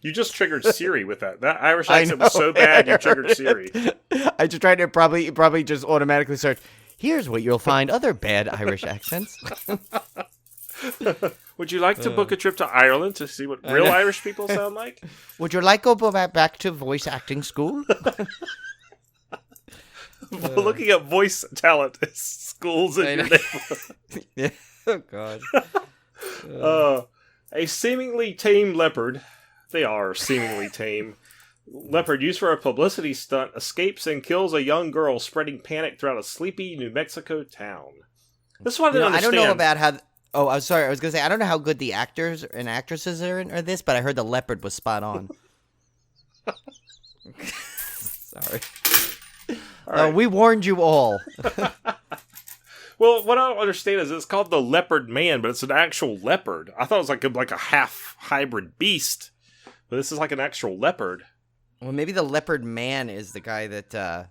You just triggered Siri with that. That Irish accent was so bad you triggered Siri. I just tried to probably just automatically search. Here's what you'll find other bad Irish accents. Would you like to book a trip to Ireland to see what real Irish people sound like? Would you like to go back to voice acting school? looking up voice talent at schools in your neighborhood. Yeah. Oh, God. A seemingly tame leopard. They are seemingly tame. Leopard used for a publicity stunt escapes and kills a young girl, spreading panic throughout a sleepy New Mexico town. This one I didn't understand. I don't know about how... Oh, I'm sorry. I was going to say, I don't know how good the actors and actresses are in this, but I heard the leopard was spot on. Sorry. Right. We warned you all. Well, what I don't understand is it's called the leopard man, but it's an actual leopard. I thought it was like a half hybrid beast, but this is like an actual leopard. Well, maybe the leopard man is the guy that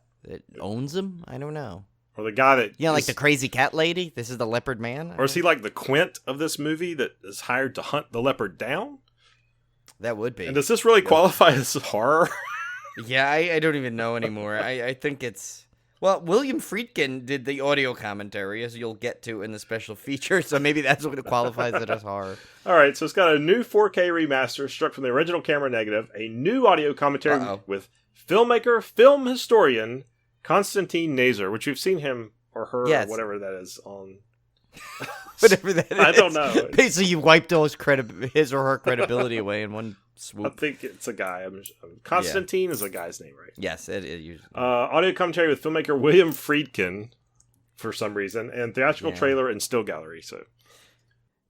owns him. I don't know. Or the guy that... like the crazy cat lady? This is the leopard man? Or is he like the Quint of this movie that is hired to hunt the leopard down? That would be. And does this really qualify as horror? Yeah, I don't even know anymore. I think it's... Well, William Friedkin did the audio commentary, as you'll get to in the special feature, so maybe that's what qualifies it as horror. All right, so it's got a new 4K remaster struck from the original camera negative, a new audio commentary with filmmaker, film historian, Konstantin Nazer, which we've seen him or her or whatever that is on... Whatever that is. I don't know. Basically, you wiped all his or her credibility away in one swoop. I think it's a guy. Konstantin is a guy's name, right? Yes, it usually. Audio commentary with filmmaker William Friedkin, for some reason, and theatrical trailer and still gallery. So,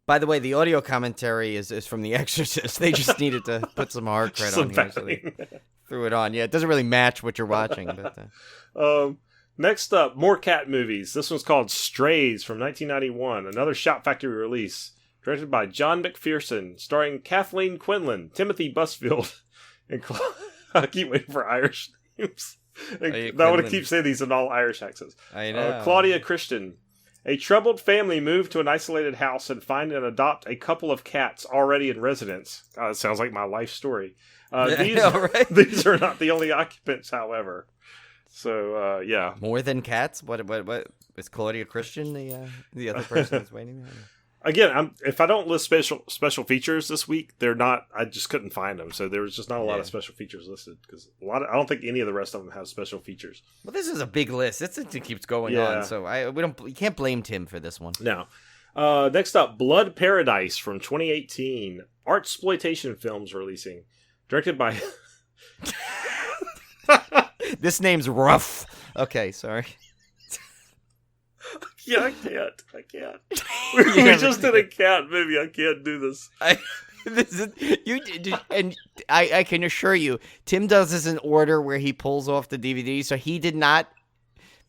by the way, the audio commentary is from The Exorcist. They just needed to put some hard credit on here, so they threw it on. Yeah, it doesn't really match what you're watching. But, next up, more cat movies. This one's called Strays from 1991, another Shout Factory release. Directed by John McPherson, starring Kathleen Quinlan, Timothy Busfield, and I keep waiting for Irish names. I want to keep saying these in all Irish accents. I know. Claudia Christian. A troubled family move to an isolated house and find and adopt a couple of cats already in residence. It sounds like my life story. These are not the only occupants, however. So, yeah. More than cats? What is Claudia Christian the other person that's waiting there? Again, if I don't list special features this week, they're not. I just couldn't find them, so there was just not a lot of special features listed because I don't think any of the rest of them have special features. Well, this is a big list. It keeps going on, so we can't blame Tim for this one. No. Next up, Blood Paradise from 2018, Artsploitation Films releasing, directed by. This name's rough. Okay, sorry. Yeah, I can't. We just did a cat movie. I can't do this. I can assure you, Tim does this in order where he pulls off the DVD, so he did not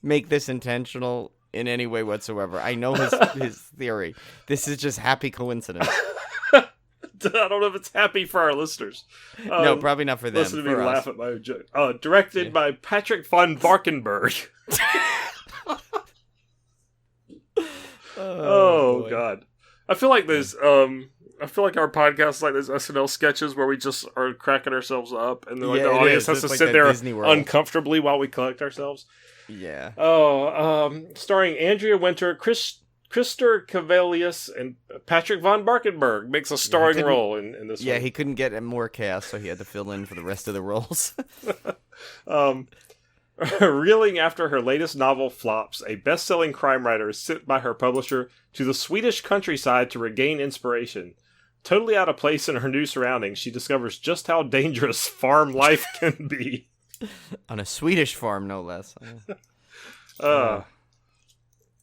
make this intentional in any way whatsoever. I know his theory. This is just happy coincidence. I don't know if it's happy for our listeners. No, probably not for them. Listen to me laugh at my own joke. Directed by Patrick von Barkenberg. Oh God! I feel like there's I feel like our podcast is like those SNL sketches where we just are cracking ourselves up, and then the audience has to sit there uncomfortably while we collect ourselves. Yeah. Starring Andrea Winter, Christer Cavelius, and Patrick von Barkenberg makes a starring role in this. Yeah, one. he couldn't get more cast, so he had to fill in for the rest of the roles. Reeling after her latest novel flops, a best-selling crime writer is sent by her publisher to the Swedish countryside to regain inspiration. Totally out of place in her new surroundings, she discovers just how dangerous farm life can be. On a Swedish farm, no less.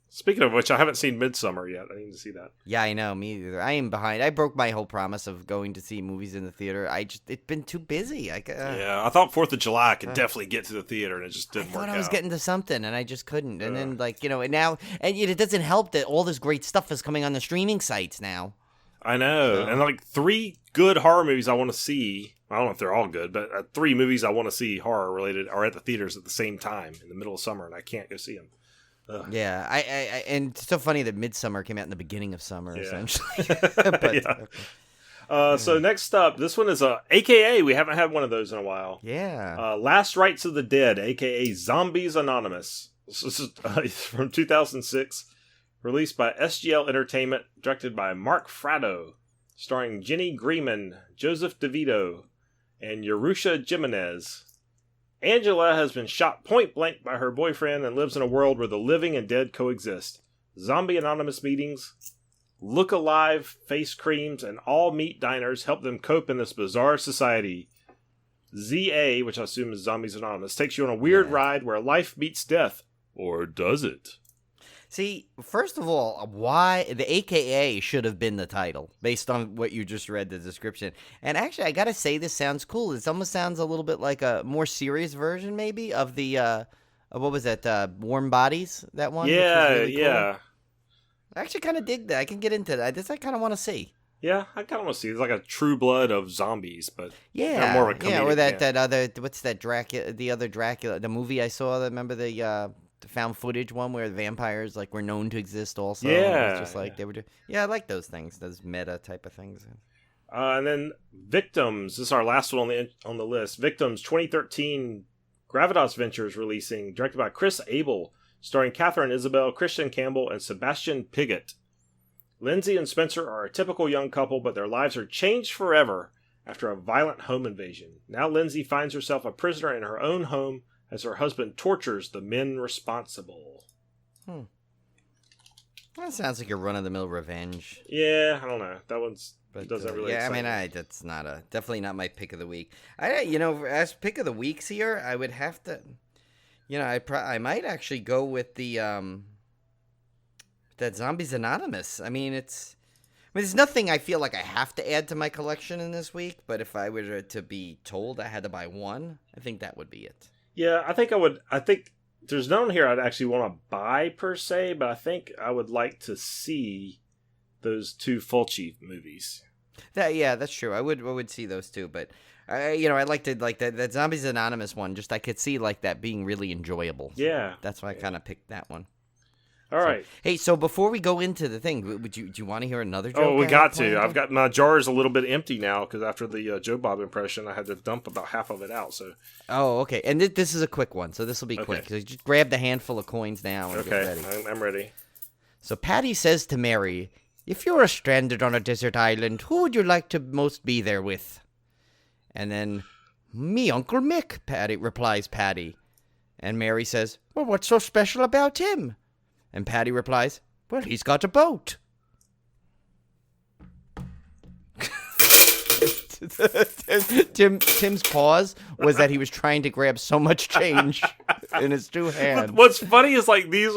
Speaking of which, I haven't seen Midsummer yet. I need to see that. Yeah, I know. Me either. I am behind. I broke my whole promise of going to see movies in the theater. It's been too busy. Yeah, I thought 4th of July I could definitely get to the theater, and it just didn't work out. I thought I was getting to something, and I just couldn't. And then, and now, and it doesn't help that all this great stuff is coming on the streaming sites now. I know. And 3 good horror movies I want to see. I don't know if they're all good, but 3 movies I want to see horror related are at the theaters at the same time in the middle of summer, and I can't go see them. Ugh. Yeah, I and it's so funny that Midsummer came out in the beginning of summer, essentially. So next up, this one is AKA. We haven't had one of those in a while. Yeah. Last Rites of the Dead, AKA Zombies Anonymous. This is from 2006, released by SGL Entertainment, directed by Mark Fratto, starring Jenny Greeman, Joseph DeVito, and Yerusha Jimenez. Angela has been shot point blank by her boyfriend and lives in a world where the living and dead coexist. Zombie anonymous meetings, look alive face creams, and all meat diners help them cope in this bizarre society. ZA, which I assume is Zombies Anonymous, takes you on a weird ride where life meets death. Or does it? See, first of all, why the AKA should have been the title based on what you just read the description. And actually, I gotta say, this sounds cool. It almost sounds a little bit like a more serious version, maybe, of the what was that? Warm Bodies, that one. Yeah, really cool. yeah. I actually kind of dig that. I can get into that. I kind of want to see. Yeah, I kind of want to see. It's like a True Blood of zombies, but yeah, more of a comedic, or that other, what's that Dracula? The other Dracula, the movie I saw. Remember the found footage one where the vampires like were known to exist also. Yeah, it was just like they were. I like those things, those meta type of things. And then Victims. This is our last one on the list. Victims 2013 Gravitas Ventures releasing, directed by Chris Abel, starring Catherine Isabel, Christian Campbell, and Sebastian Piggott. Lindsay and Spencer are a typical young couple, but their lives are changed forever after a violent home invasion. Now Lindsay finds herself a prisoner in her own home as her husband tortures the men responsible. That sounds like a run-of-the-mill revenge. Yeah, I don't know. That one's doesn't really. Yeah, excite I mean, me. that's definitely not my pick of the week. As pick of the weeks here, I would have to, I might actually go with the that Zombies Anonymous. I mean, there's nothing I feel like I have to add to my collection in this week. But if I were to be told I had to buy one, I think that would be it. Yeah, I think I would. I think there's none here I'd actually want to buy per se, but I think I would like to see those two Fulci movies. That's true. I would see those two, but I like to like that Zombies Anonymous one. Just I could see like that being really enjoyable. Yeah, that's why I kind of picked that one. All right. Hey, so before we go into the thing, do you want to hear another joke? Oh, we got to. I've got my jar is a little bit empty now because after the Joe Bob impression, I had to dump about half of it out. So. Oh, okay. And this is a quick one, so this will be quick. So just grab the handful of coins now and get ready. I'm ready. So Patty says to Mary, "If you were stranded on a desert island, who would you like to most be there with?" And then, "Me, Uncle Mick," replies Patty. And Mary says, "Well, what's so special about him?" And Patty replies, "Well, he's got a boat." Tim's pause was that he was trying to grab so much change in his two hands. What's funny is like these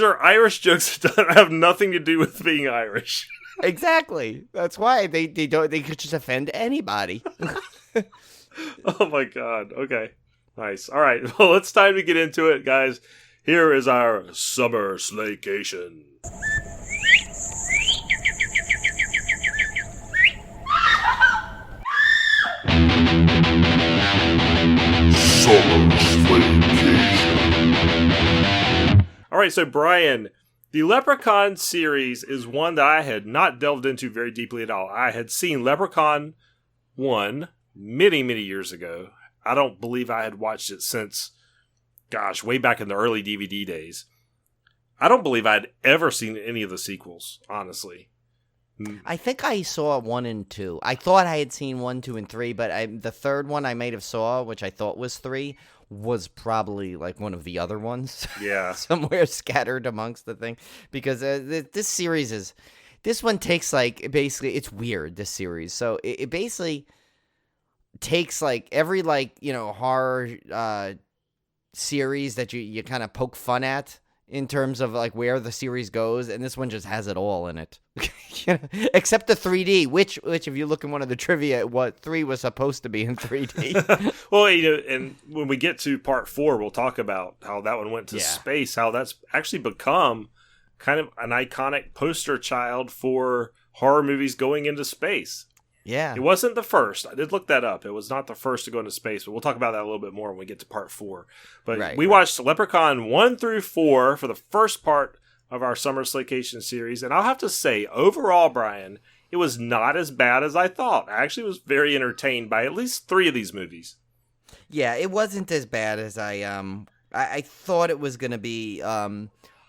are Irish jokes that have nothing to do with being Irish. Exactly. That's why they could just offend anybody. Oh my god. Okay. Nice. All right. Well, it's time to get into it, guys. Here is our summer slaycation. All right, so Brian, the Leprechaun series is one that I had not delved into very deeply at all. I had seen Leprechaun 1 many, many years ago. I don't believe I had watched it since, way back in the early DVD days. I don't believe I'd ever seen any of the sequels, honestly. I think I saw 1 and 2. I thought I had seen 1, 2, and 3, but the third one I might have saw, which I thought was 3, was probably like one of the other ones. Yeah. Somewhere scattered amongst the thing. Because this series this one takes basically, it's weird, this series. So it basically takes every horror series that you kind of poke fun at in terms of where the series goes, and this one just has it all in it. Except the 3D, which if you look in one of the trivia, 3 was supposed to be in 3D. Well, and when we get to part 4, we'll talk about how that one went to space, how that's actually become kind of an iconic poster child for horror movies going into space. Yeah. It wasn't the first. I did look that up. It was not the first to go into space, but we'll talk about that a little bit more when we get to part 4. But we watched Leprechaun 1 through 4 for the first part of our Summer Slaycation series. And I'll have to say, overall, Brian, it was not as bad as I thought. I actually was very entertained by at least 3 of these movies. Yeah, it wasn't as bad as I thought it was going to be a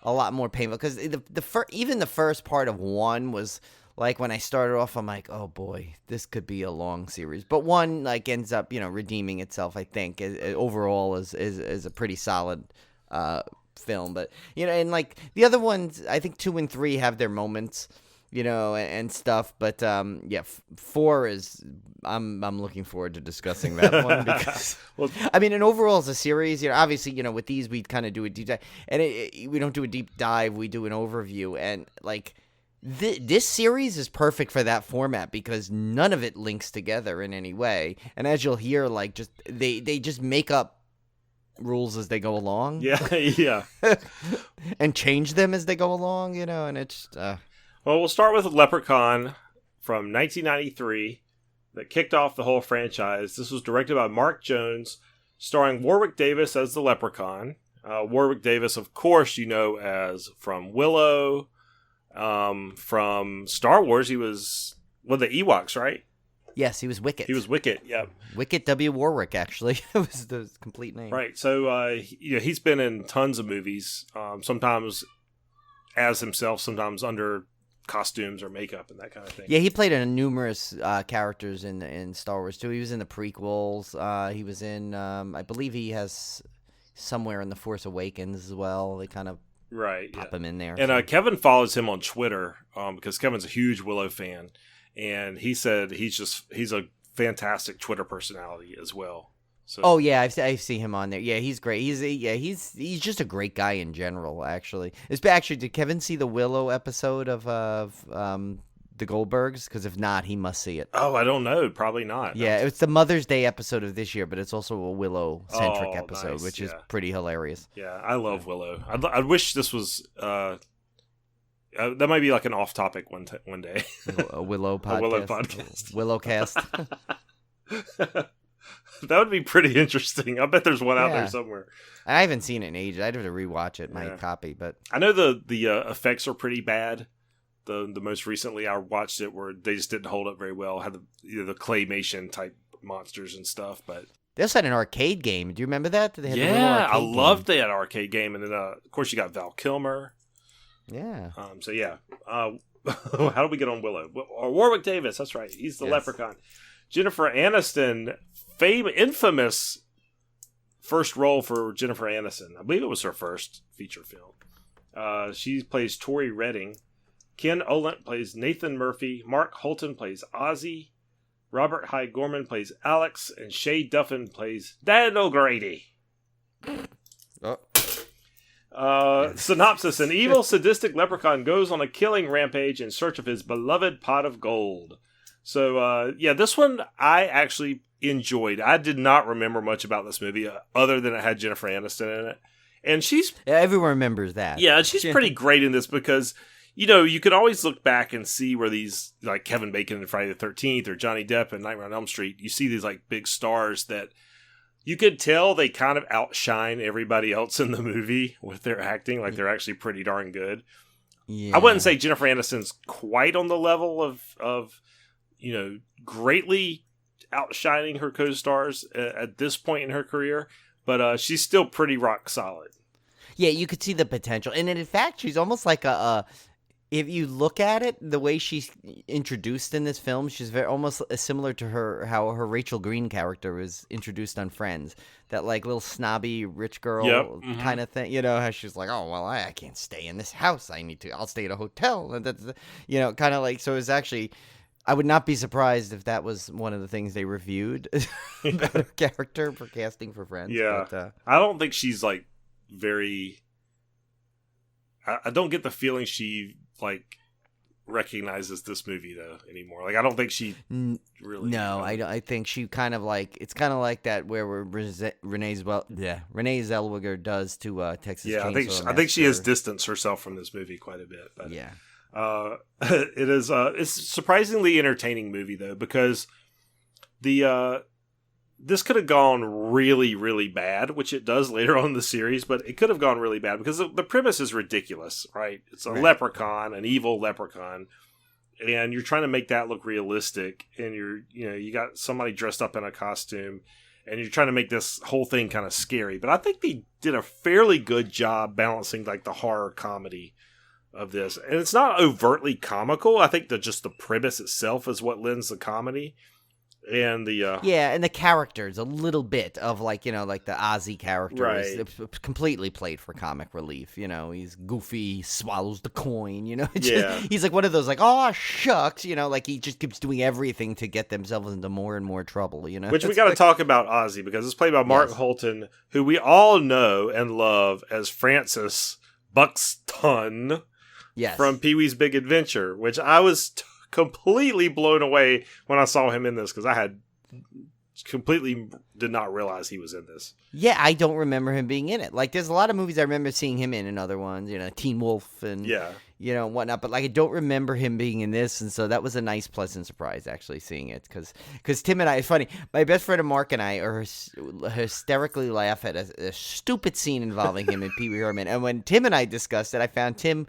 lot more painful. Because even the first part of 1 was like when I started off, I'm like, oh boy, this could be a long series. But one like ends up, redeeming itself. I think overall is a pretty solid film. But and like the other ones, I think 2 and 3 have their moments, and stuff. But 4 is I'm looking forward to discussing that one because I mean, and overall as a series, obviously, with these we kind of do a deep dive, and we don't do a deep dive, we do an overview, and like. This series is perfect for that format because none of it links together in any way. And as you'll hear, like just they just make up rules as they go along. Yeah. And change them as they go along, and it's Well, we'll start with Leprechaun from 1993 that kicked off the whole franchise. This was directed by Mark Jones, starring Warwick Davis as the Leprechaun. Warwick Davis, of course, as from Willow. From Star Wars, he was the Ewoks, right? Yes, he was Wicket. He was Wicket, yeah. Wicket W. Warwick, actually. That was the complete name. Right, so he's been in tons of movies, sometimes as himself, sometimes under costumes or makeup and that kind of thing. Yeah, he played numerous characters in Star Wars, too. He was in the prequels. He was in, I believe he has somewhere in The Force Awakens as well. They kind of pop him in there. And Kevin follows him on Twitter because Kevin's a huge Willow fan, and he said he's a fantastic Twitter personality as well. So, oh yeah, I've seen him on there. Yeah, he's great. He's just a great guy in general. Actually, did Kevin see the Willow episode of the Goldbergs? Because if not, he must see it. Oh, I don't know. Probably not. Yeah, it's the Mother's Day episode of this year, but it's also a Willow-centric episode, which is pretty hilarious. Yeah, I love Willow. I wish this was... that might be like an off-topic one day. A Willow podcast. A Willow podcast. Willowcast. That would be pretty interesting. I bet there's one out there somewhere. I haven't seen it in ages. I'd have to rewatch it, my copy. But I know the effects are pretty bad. The most recently I watched it where they just didn't hold up very well. Had the claymation type monsters and stuff, but they also had an arcade game. Do you remember that? They had I loved that arcade game, and then of course you got Val Kilmer. Yeah. So yeah. How do we get on Willow? Warwick Davis. That's right. He's the Leprechaun. Jennifer Aniston, infamous first role for Jennifer Aniston. I believe it was her first feature film. She plays Tori Redding. Ken Olent plays Nathan Murphy. Mark Holton plays Ozzy. Robert Hyde Gorman plays Alex. And Shay Duffin plays Dan O'Grady. Synopsis. An evil, sadistic leprechaun goes on a killing rampage in search of his beloved pot of gold. So, this one I actually enjoyed. I did not remember much about this movie other than it had Jennifer Aniston in it. And everyone remembers that. Yeah, she's pretty great in this because... you could always look back and see where these, like Kevin Bacon in Friday the 13th or Johnny Depp in Nightmare on Elm Street, you see these like big stars that you could tell they kind of outshine everybody else in the movie with their acting. Like they're actually pretty darn good. Yeah. I wouldn't say Jennifer Aniston's quite on the level of greatly outshining her co-stars at this point in her career, but she's still pretty rock solid. Yeah, you could see the potential. And in fact, she's almost like if you look at it, the way she's introduced in this film, she's very almost similar to how her Rachel Green character was introduced on Friends. That like little snobby rich girl kind of thing. How she's like, oh well, I can't stay in this house. I'll stay at a hotel. And that's kind of like, so it's actually, I would not be surprised if that was one of the things they reviewed about her character for casting for Friends. Yeah, but, I don't think she's like very. I don't get the feeling she like recognizes this movie though anymore. Like I don't think she really. No, I think she kind of like, it's kind of like that where Renee Zellweger does to Texas. Yeah, I think she has distanced herself from this movie quite a bit. But yeah, it is. It's a surprisingly entertaining movie though because this could have gone really, really bad, which it does later on in the series, but it could have gone really bad because the premise is ridiculous, right? It's a leprechaun, an evil leprechaun, and you're trying to make that look realistic, and you got somebody dressed up in a costume, and you're trying to make this whole thing kind of scary. But I think they did a fairly good job balancing like the horror comedy of this. And it's not overtly comical. I think that just the premise itself is what lends the comedy. And the and the characters a little bit of like the Ozzy character is completely played for comic relief. He's goofy, swallows the coin. He's like one of those like, oh shucks, like he just keeps doing everything to get themselves into more and more trouble. Which we got to talk about Ozzy because it's played by Mark Holton, who we all know and love as Francis Buxton from Pee-wee's Big Adventure, which I was completely blown away when I saw him in this because I had completely did not realize he was in this. Yeah, I don't remember him being in it. Like, there's a lot of movies I remember seeing him in other ones, Teen Wolf and whatnot. But like, I don't remember him being in this, and so that was a nice, pleasant surprise actually seeing it because Tim and I. It's funny. My best friend Mark and I are hysterically laugh at a stupid scene involving him and Pee Wee Herman. And when Tim and I discussed it, I found Tim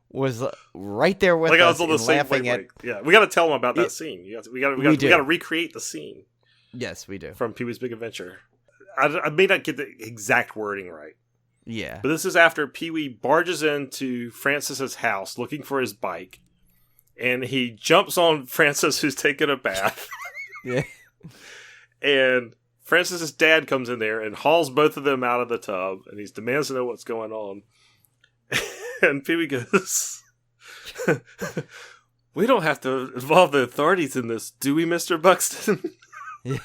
was right there with us. I was on the same laughing at. Yeah, we got to tell him about that scene. We got to recreate the scene. Yes, we do. From Pee-wee's Big Adventure. I may not get the exact wording right. Yeah, but this is after Pee-wee barges into Francis's house looking for his bike, and he jumps on Francis, who's taking a bath. Yeah, and Francis's dad comes in there and hauls both of them out of the tub, and he demands to know what's going on. And Pee-wee goes, "We don't have to involve the authorities in this, do we, Mr. Buxton?" Yeah.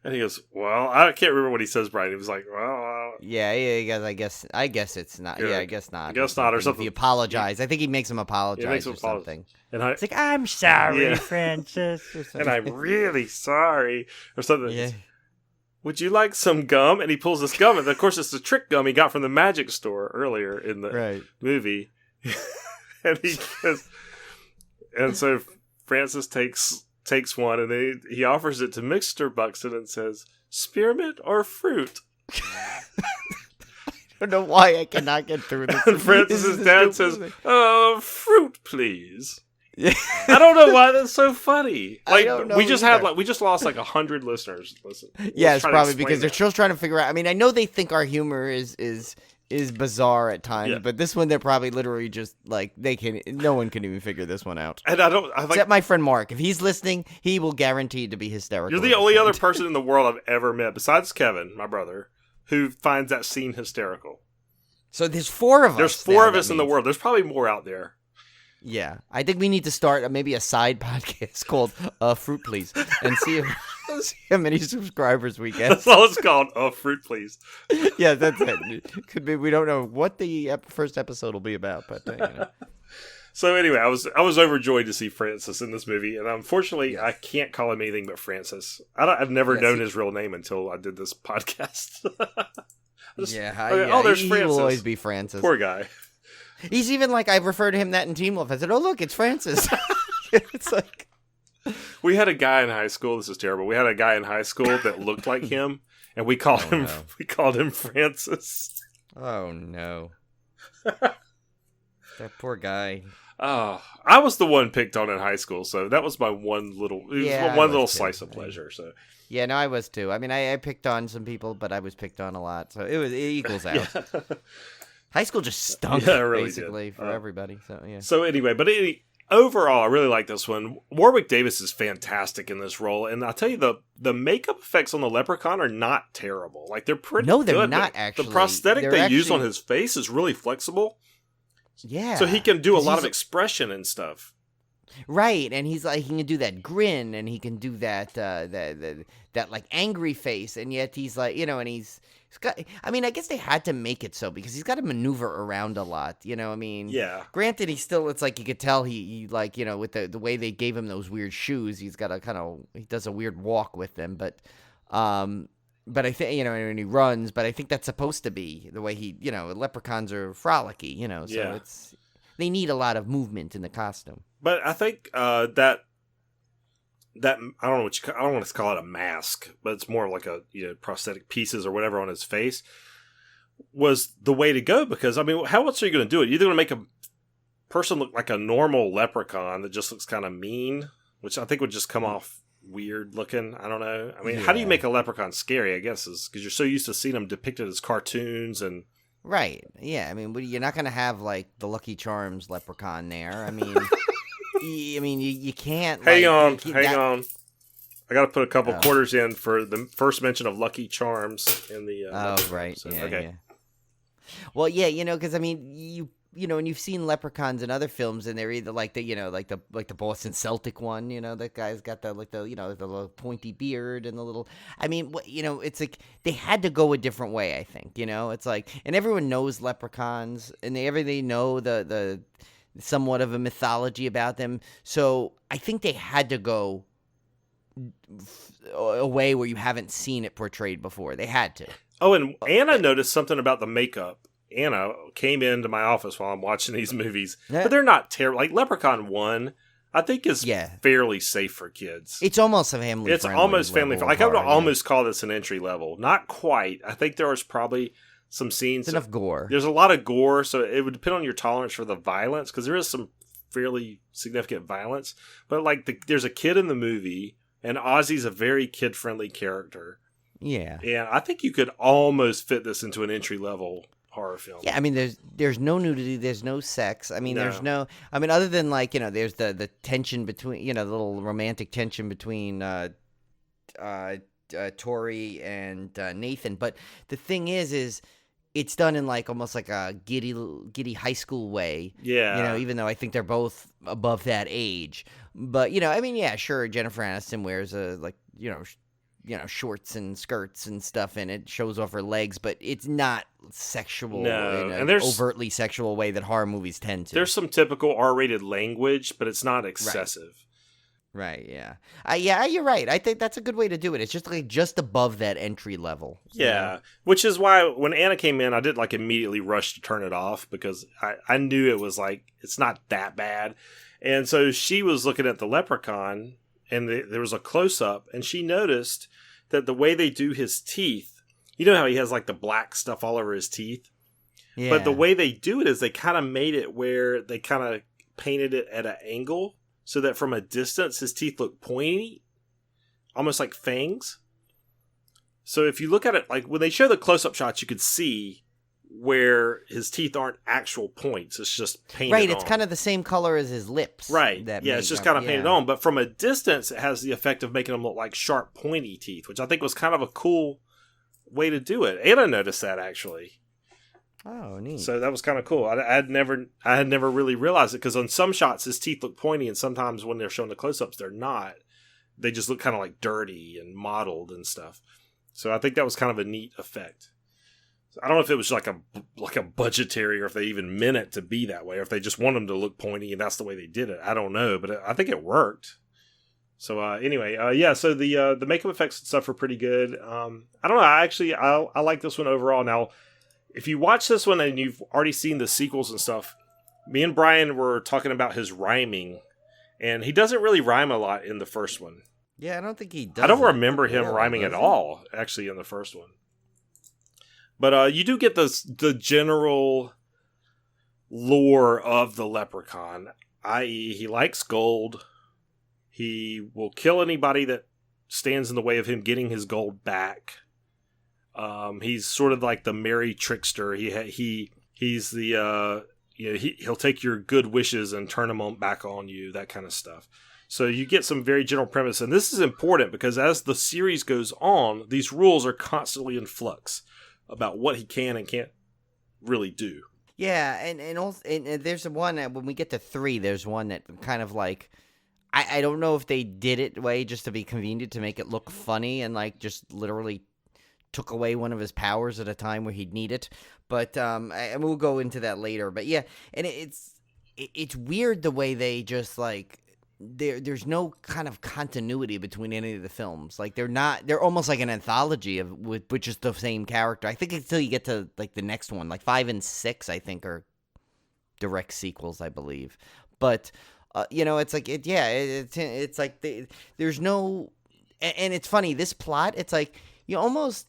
And he goes, "Well, I can't remember what he says, Brian." He was like, "Well, yeah, he goes, I guess it's not. Yeah, I guess not. I guess not, or something." He apologized. I think he makes him apologize or something. And it's like, "I'm sorry, Francis," or something. And I'm really sorry, or something. Yeah. Would you like some gum? And he pulls this gum, and of course it's the trick gum he got from the magic store earlier in the movie. And he goes, and so Francis takes one, and he offers it to Mr. Buxton and says, "Spearmint or fruit?" I don't know why I cannot get through this. And Francis's dad says, "Fruit, please." Yeah. I don't know why that's so funny. Like we just lost like 100 listeners. Listen. Yeah, it's probably because they're still trying to figure out. I mean, I know they think our humor is bizarre at times, but this one they're probably literally just like no one can even figure this one out. And except my friend Mark. If he's listening, he will guarantee to be hysterical. You're the only other person in the world I've ever met besides Kevin, my brother, who finds that scene hysterical. So there's 4 of us. There's 4 of us in the world. There's probably more out there. Yeah, I think we need to start maybe a side podcast called "Fruit Please" and see how many subscribers we get. That's all it's called, "Fruit Please." Yeah, that's it. Could be. We don't know what the first episode will be about, but. So anyway, I was overjoyed to see Francis in this movie, and unfortunately, I can't call him anything but Francis. I've never known his real name until I did this podcast. There's Francis. He will always be Francis. Poor guy. He's even like, I referred to him that in Teen Wolf. I said, "Oh, look, it's Francis." It's like. We had a guy in high school. This is terrible. We had a guy in high school that looked like him, and we called him Francis. Oh, no. That poor guy. Oh, I was the one picked on in high school, so that was my one little slice of pleasure. So. Yeah, no, I was too. I mean, I picked on some people, but I was picked on a lot, so it equals out. High school just stunk, really basically, for everybody. So yeah. So anyway, overall, I really like this one. Warwick Davis is fantastic in this role, and I'll tell you, the makeup effects on the Leprechaun are not terrible. Like, they're pretty good. No, they're not, actually. The prosthetic they use on his face is really flexible. Yeah. So he can do a lot of expression and stuff. Right, and he's like, he can do that grin, and he can do that like angry face, and yet he's like, and he's got. I mean, I guess they had to make it so because he's got to maneuver around a lot. I mean, yeah. Granted, he's still. It's like you could tell he like with the way they gave him those weird shoes, he's got he does a weird walk with them, but I think and he runs, but I think that's supposed to be the way he. Leprechauns are frolicky, so it's. They need a lot of movement in the costume. But I think that I don't know I don't want to call it a mask, but it's more like a prosthetic pieces or whatever on his face was the way to go because I mean, how else are you going to do it? You're either going to make a person look like a normal leprechaun that just looks kind of mean, which I think would just come off weird looking. I don't know. I mean, how do you make a leprechaun scary? I guess is because you're so used to seeing them depicted as cartoons and. Right. Yeah. I mean, you're not gonna have like the Lucky Charms leprechaun there. I mean, you can't. Hang on. I got to put a couple quarters in for the first mention of Lucky Charms in the. Right. So, yeah. okay. Yeah. Well, yeah, because I mean, and you've seen leprechauns in other films, and they're either like the Boston Celtic one, that guy's got the little pointy beard and the little. I mean, it's like they had to go a different way. I think, it's like, and everyone knows leprechauns, and they know the somewhat of a mythology about them. So I think they had to go a way where you haven't seen it portrayed before. They had to. Oh, and Anna noticed something about the makeup. Anna came into my office while I'm watching these movies, but they're not terrible. Like Leprechaun 1, I think is fairly safe for kids. It's almost a family. It's almost family friendly. Like I would almost call this an entry level. Not quite. I think there was probably some scenes. It's enough gore. There's a lot of gore, so it would depend on your tolerance for the violence, because there is some fairly significant violence. But like there's a kid in the movie, and Ozzy's a very kid-friendly character. Yeah. And I think you could almost fit this into an entry-level horror film. Yeah, I mean, there's no nudity, there's no sex. I mean, there's no... I mean, other than, like, there's the tension between... the little romantic tension between Tori and Nathan. But the thing is it's done in, like, almost like a giddy high school way. Yeah. Even though I think they're both above that age. But, I mean, yeah, sure, Jennifer Aniston wears shorts and skirts and stuff, and it shows off her legs, but it's not sexual in an overtly sexual way that horror movies tend to. There's some typical R-rated language, but it's not excessive. Right, yeah. Yeah, you're right. I think that's a good way to do it. It's just above that entry level. Yeah, which is why when Anna came in, I didn't immediately rush to turn it off, because I knew it was it's not that bad. And so she was looking at the leprechaun, and there was a close-up, and she noticed that the way they do his teeth, you know how he has the black stuff all over his teeth? Yeah. But the way they do it is they kind of made it where they kind of painted it at an angle so that from a distance his teeth look pointy, almost like fangs. So if you look at it, when they show the close-up shots, you could see where his teeth aren't actual points. It's just painted on. Right, it's kind of the same color as his lips. Right. It's just kind of painted on. But from a distance, it has the effect of making them look like sharp, pointy teeth, which I think was kind of a cool way to do it. Anna noticed that, actually. Oh, neat. So that was kind of cool. I had never really realized it, because on some shots, his teeth look pointy, and sometimes when they're showing the close-ups, they're not. They just look kind of dirty and mottled and stuff. So I think that was kind of a neat effect. I don't know if it was like a budgetary, or if they even meant it to be that way, or if they just want them to look pointy and that's the way they did it. I don't know, but I think it worked. So anyway, so the makeup effects and stuff are pretty good. I don't know. I like this one overall. Now, if you watch this one and you've already seen the sequels and stuff, me and Brian were talking about his rhyming, and he doesn't really rhyme a lot in the first one. Yeah, I don't think he does. I don't remember him rhyming at all, actually, in the first one. But you do get the general lore of the leprechaun, i.e. he likes gold. He will kill anybody that stands in the way of him getting his gold back. He's sort of like the merry trickster. He's the he'll take your good wishes and turn them back on you, that kind of stuff. So you get some very general premise, and this is important because as the series goes on, these rules are constantly in flux about what he can and can't really do. Yeah, and also, and there's one when we get to 3, there's one that kind of I don't know if they did it way just to be convenient to make it look funny and just literally took away one of his powers at a time where he'd need it. But and we'll go into that later. But yeah, and it's weird the way they just there's no kind of continuity between any of the films. They're almost like an anthology with just the same character. I think until you get to the next one, 5 and 6, I think are direct sequels, I believe. But it's there's no, and it's funny, this plot, it's you almost,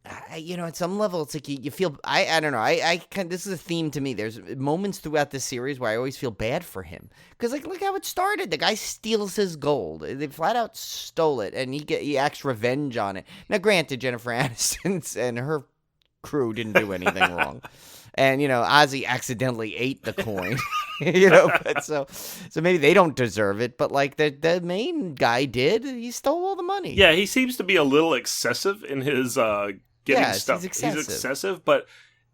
at some level, it's you feel, I don't know, this is a theme to me. There's moments throughout this series where I always feel bad for him. Because, look how it started. The guy steals his gold. They flat out stole it, and he acts revenge on it. Now, granted, Jennifer Aniston and her crew didn't do anything wrong. And, Ozzy accidentally ate the coin, but so maybe they don't deserve it. But, like, the main guy did. He stole all the money. Yeah, he seems to be a little excessive in his getting stuff. He's excessive. He's excessive, but,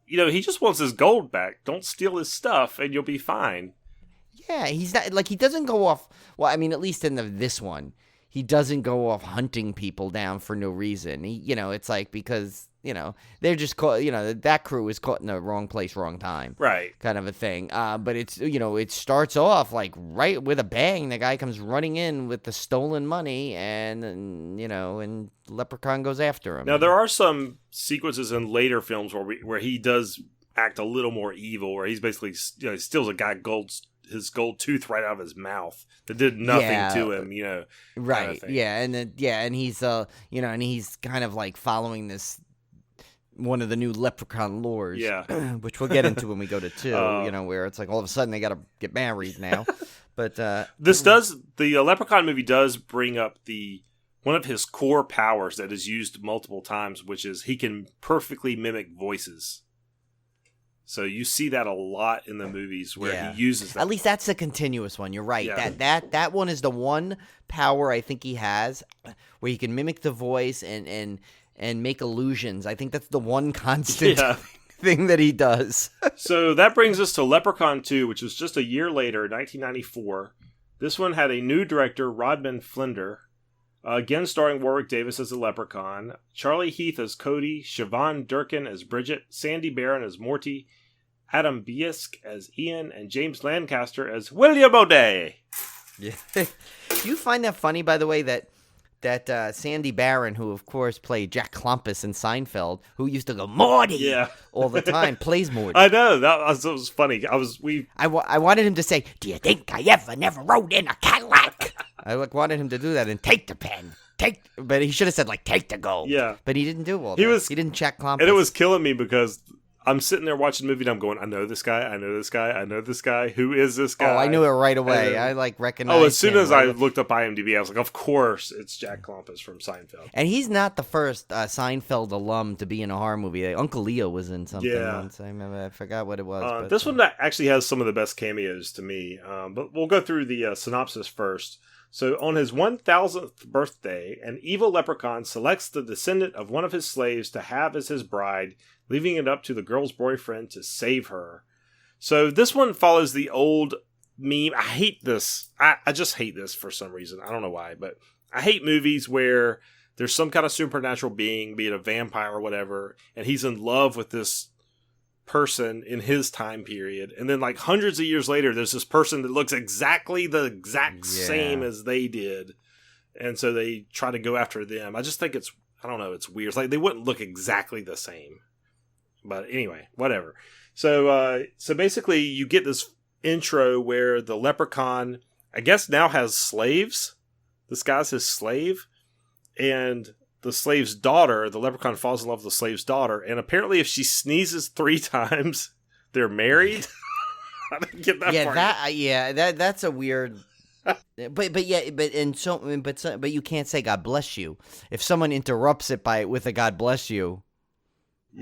he just wants his gold back. Don't steal his stuff, and you'll be fine. Yeah, he's not, like, he doesn't go off, well, I mean, at least in this one, he doesn't go off hunting people down for no reason. He, it's like, because, they're just caught, that crew is caught in the wrong place, wrong time. Right. Kind of a thing. But it's, it starts off, like, right with a bang. The guy comes running in with the stolen money, and Leprechaun goes after him. Now, there are some sequences in later films where he does act a little more evil, where he's basically, steals a guy his gold tooth right out of his mouth that did nothing to him, right? Kind of thing. Yeah, and he's and he's kind of like following this one of the new leprechaun lores, which we'll get into when we go to 2, where it's like all of a sudden they got to get married now. But the Leprechaun movie does bring up one of his core powers that is used multiple times, which is he can perfectly mimic voices. So you see that a lot in the movies where he uses that. At least that's a continuous one. You're right. Yeah. That one is the one power I think he has where he can mimic the voice and make illusions. I think that's the one constant thing that he does. So that brings us to Leprechaun 2, which was just a year later, 1994. This one had a new director, Rodman Flender. Again starring Warwick Davis as the Leprechaun, Charlie Heath as Cody, Siobhan Durkin as Bridget, Sandy Barron as Morty, Adam Biesk as Ian, and James Lancaster as William O'Day. Yeah. Do you find that funny, by the way, that Sandy Barron, who of course played Jack Klompus in Seinfeld, who used to go Morty all the time, plays Morty? I know, that was funny. I wanted him to say, "Do you think I never rode in a Cadillac?" I wanted him to do that and take the pen. But he should have said, take the gold. Yeah. But he didn't do all that. He didn't check Klompus. And it was killing me because I'm sitting there watching the movie and I'm going, I know this guy, I know this guy, I know this guy. Who is this guy? Oh, I knew it right away. I recognized as soon as I looked up IMDb, I was like, of course, it's Jack Klompus from Seinfeld. And he's not the first Seinfeld alum to be in a horror movie. Uncle Leo was in something once. I remember. I forgot what it was. This one actually has some of the best cameos to me. But we'll go through the synopsis first. So, on his 1000th birthday, an evil leprechaun selects the descendant of one of his slaves to have as his bride, leaving it up to the girl's boyfriend to save her. So, this one follows the old meme. I hate this. I just hate this for some reason. I don't know why, but I hate movies where there's some kind of supernatural being, be it a vampire or whatever, and he's in love with this person in his time period, and then hundreds of years later there's this person that looks exactly the same as they did, and so they try to go after them. I just think it's weird. It's like they wouldn't look exactly the same, but anyway, whatever. So basically you get this intro where the leprechaun, I guess, now has slaves. This guy's his slave, and the slave's daughter, the leprechaun falls in love with the slave's daughter, and apparently if she sneezes 3 times, they're married. I didn't get that part. That's a weird. But you can't say God bless you if someone interrupts it with a God bless you.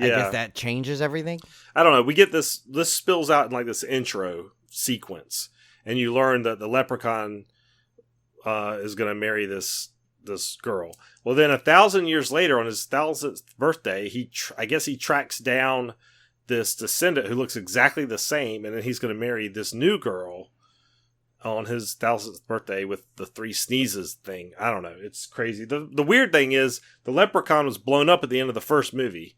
I guess that changes everything. I don't know. We get this spills out in this intro sequence, and you learn that the leprechaun is going to marry this girl. Well, then 1,000 years later, on his 1000th birthday, he tracks down this descendant who looks exactly the same, and then he's going to marry this new girl on his 1000th birthday with the 3 sneezes thing. I don't know. It's crazy. The weird thing is the leprechaun was blown up at the end of the first movie,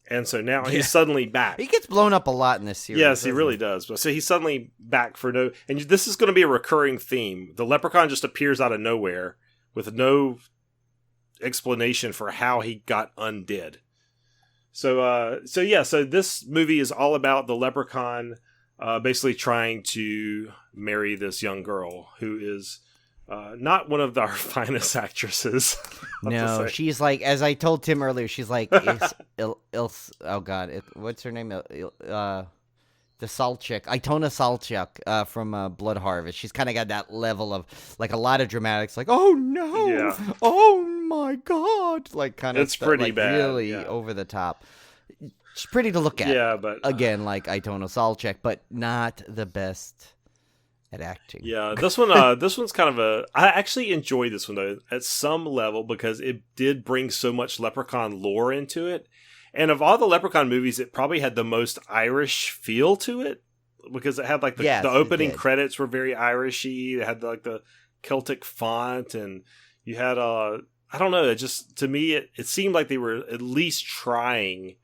and so now he's suddenly back. He gets blown up a lot in this series. Yes, he really does. So he's suddenly back for no... And this is going to be a recurring theme. The leprechaun just appears out of nowhere with no explanation for how he got undead. So this movie is all about the leprechaun basically trying to marry this young girl who is not one of our finest actresses. No, she's like, as I told Tim earlier, she's like, oh God, what's her name? The Salchuk, Itona Salchuk from Blood Harvest. She's kind of got that level of a lot of dramatics, oh no, oh my God, kind of. It's pretty bad, really over the top. It's pretty to look at. Yeah, but again, like Itono Solchek, but not the best at acting. Yeah, this one, this one's kind of I actually enjoyed this one though at some level because it did bring so much Leprechaun lore into it, and of all the Leprechaun movies, it probably had the most Irish feel to it because it had like the opening credits were very Irishy. It had like the Celtic font, and you had I don't know. It just to me, it seemed like they were at least trying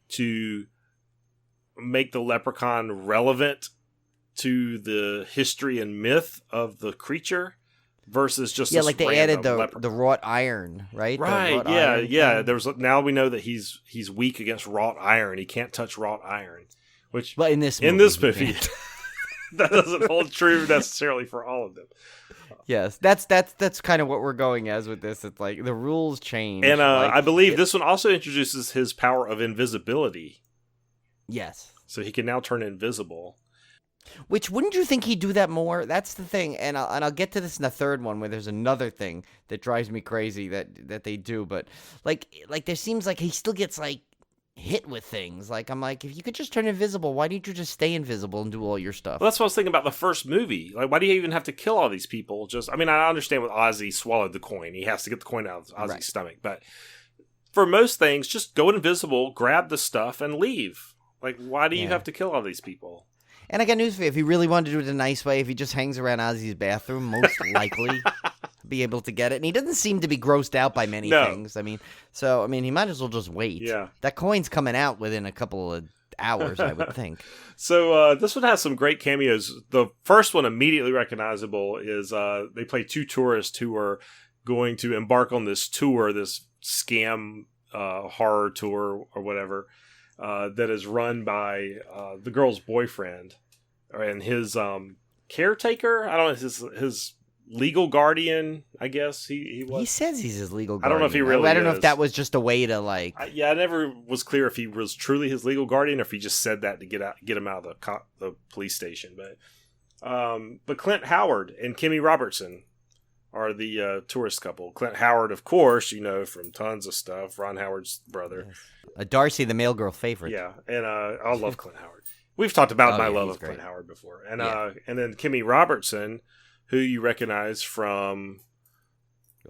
to make the Leprechaun relevant to the history and myth of the creature versus just like they added the wrought iron, right? Right. Yeah. Now we know that he's weak against wrought iron. He can't touch wrought iron. But in this movie, that doesn't hold true necessarily for all of them. Yes, that's kind of what we're going as with this. It's like the rules change, and I believe this one also introduces his power of invisibility. Yes, so he can now turn invisible. Which wouldn't you think he'd do that more? That's the thing, and I'll get to this in the third one where there's another thing that drives me crazy that they do. But like there seems like he still gets like hit with things. Like I'm like, if you could just turn invisible, why don't you just stay invisible and do all your stuff? Well, that's what I was thinking about the first movie. Like, why do you even have to kill all these people? I understand when Ozzy swallowed the coin, he has to get the coin out of Ozzy's stomach. But for most things, just go invisible, grab the stuff, and leave. Like, why do you have to kill all these people? And I got news for you. If he really wanted to do it a nice way, if he just hangs around Ozzy's bathroom, most likely be able to get it. And he doesn't seem to be grossed out by many things. He might as well just wait. Yeah. That coin's coming out within a couple of hours, I would think. So this one has some great cameos. The first one, immediately recognizable, is they play two tourists who are going to embark on this tour, this scam horror tour or whatever, that is run by the girl's boyfriend and his caretaker. I don't know, his legal guardian, I guess he was. He says he's his legal guardian. I don't know if he really I don't know if that was just a way to like. I never was clear if he was truly his legal guardian or if he just said that to get him out of the police station. But Clint Howard and Kimmy Robertson are the tourist couple. Clint Howard, of course, from tons of stuff. Ron Howard's brother. Yes. Darcy, the male girl favorite. Yeah, and I love Clint Howard. We've talked about my love of Clint Howard before. And and then Kimmy Robertson, who you recognize from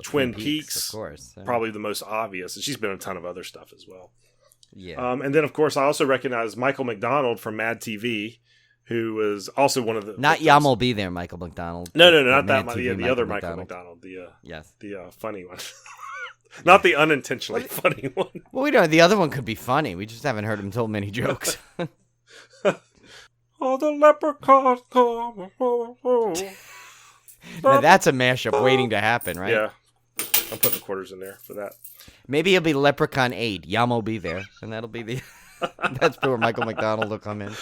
Twin Peaks, of course. Probably the most obvious. And she's been in a ton of other stuff as well. Yeah. And then, of course, I also recognize Michael McDonald from Mad TV, who was also one of the... Not Yamo Be There, Michael McDonald. No, not that one. The other Michael McDonald. The funny one. Not the unintentionally funny one. Well, we don't. The other one could be funny. We just haven't heard him tell many jokes. Oh, the leprechaun. Now that's a mashup waiting to happen, right? Yeah. I'm putting the quarters in there for that. Maybe it'll be Leprechaun 8. Yamo Be There. And that'll be the... That's where Michael McDonald will come in.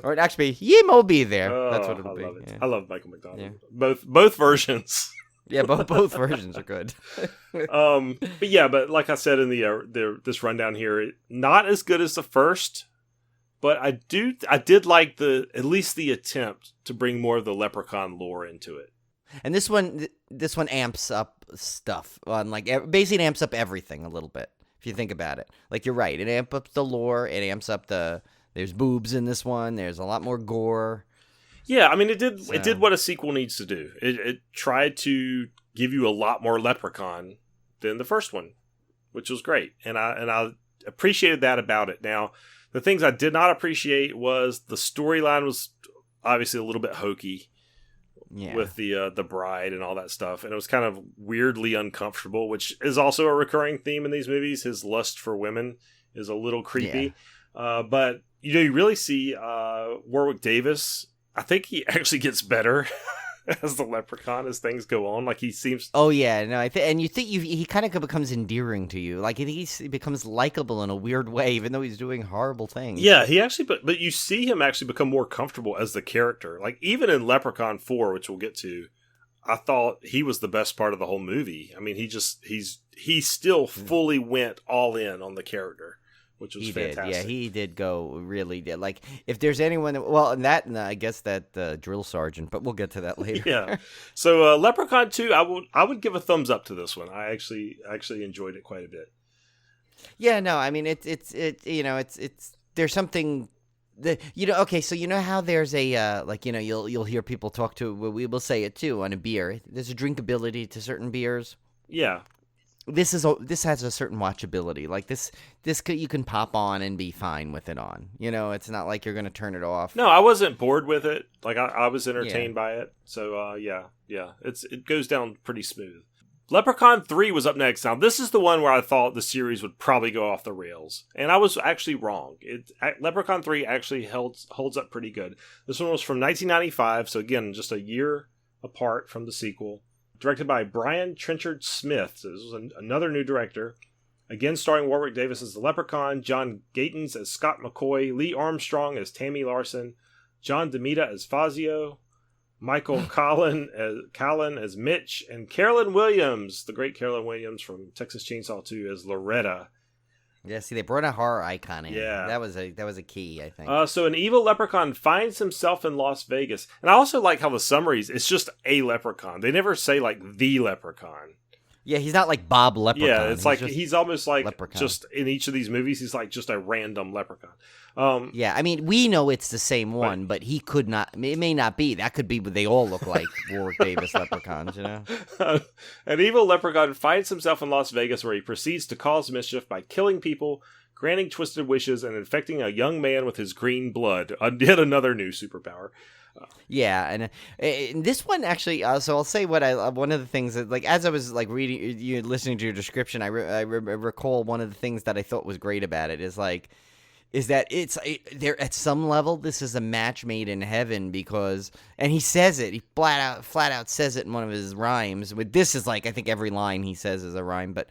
Or it actually be Yemo Be There. That's what it'll be. Love it. Yeah. I love Michael McDonald. Yeah. Both versions. Yeah, both versions are good. But like I said in this rundown here, not as good as the first, but I did like at least the attempt to bring more of the Leprechaun lore into it. And this one amps up stuff on basically amps up everything a little bit if you think about it. Like you're right, it amps up the lore, it amps up there's boobs in this one, there's a lot more gore. Yeah, I mean, it did what a sequel needs to do. It tried to give you a lot more Leprechaun than the first one, which was great, and I appreciated that about it. Now, the things I did not appreciate was the storyline was obviously a little bit hokey, with the bride and all that stuff, and it was kind of weirdly uncomfortable, which is also a recurring theme in these movies. His lust for women is a little creepy, but you really see Warwick Davis. I think he actually gets better as the leprechaun as things go on. Like he seems. Oh yeah, no, and you think he kind of becomes endearing to you. Like he becomes likable in a weird way, even though he's doing horrible things. Yeah, he actually, but you see him actually become more comfortable as the character. Like even in Leprechaun 4, which we'll get to, I thought he was the best part of the whole movie. I mean, he still fully went all in on the character. Which was fantastic. Yeah, he really did. Like, if there's anyone, and I guess that drill sergeant, but we'll get to that later. Yeah. So, Leprechaun 2, I would give a thumbs up to this one. I actually enjoyed it quite a bit. Yeah, no, I mean it's there's something that okay, so how there's a you'll hear people talk to, we will say it too on a beer. There's a drinkability to certain beers. Yeah. This has a certain watchability. Like this you can pop on and be fine with it on. It's not like you're going to turn it off. No, I wasn't bored with it. Like I was entertained by it. So yeah. It goes down pretty smooth. Leprechaun 3 was up next. Now, this is the one where I thought the series would probably go off the rails. And I was actually wrong. Leprechaun 3 actually holds up pretty good. This one was from 1995, so again, just a year apart from the sequel. Directed by Brian Trenchard Smith. So this was another new director. Again, starring Warwick Davis as the Leprechaun, John Gatins as Scott McCoy, Lee Armstrong as Tammy Larson, John DeMita as Fazio, Michael Callan as Mitch, and Carolyn Williams, the great Carolyn Williams from Texas Chainsaw 2, as Loretta. Yeah, see, they brought a horror icon in. Yeah. That was a key, I think. So an evil leprechaun finds himself in Las Vegas. And I also like how the summaries, it's just a leprechaun. They never say, like, the leprechaun. Yeah, he's not like Bob Leprechaun. Yeah, it's he's almost like Leprechaun. Just in each of these movies, he's like just a random leprechaun. Yeah, I mean, we know it's the same one, but he could not. It may not be. That could be. They all look like Warwick Davis leprechauns, An evil leprechaun finds himself in Las Vegas, where he proceeds to cause mischief by killing people, granting twisted wishes, and infecting a young man with his green blood. Yet another new superpower. Yeah, and this one actually. So I'll say one of the things that, like, as I was like listening to your description, I recall one of the things that I thought was great about it is that there at some level this is a match made in heaven, because, and he says it, he flat out says it in one of his rhymes. But this is like, I think every line he says is a rhyme, but.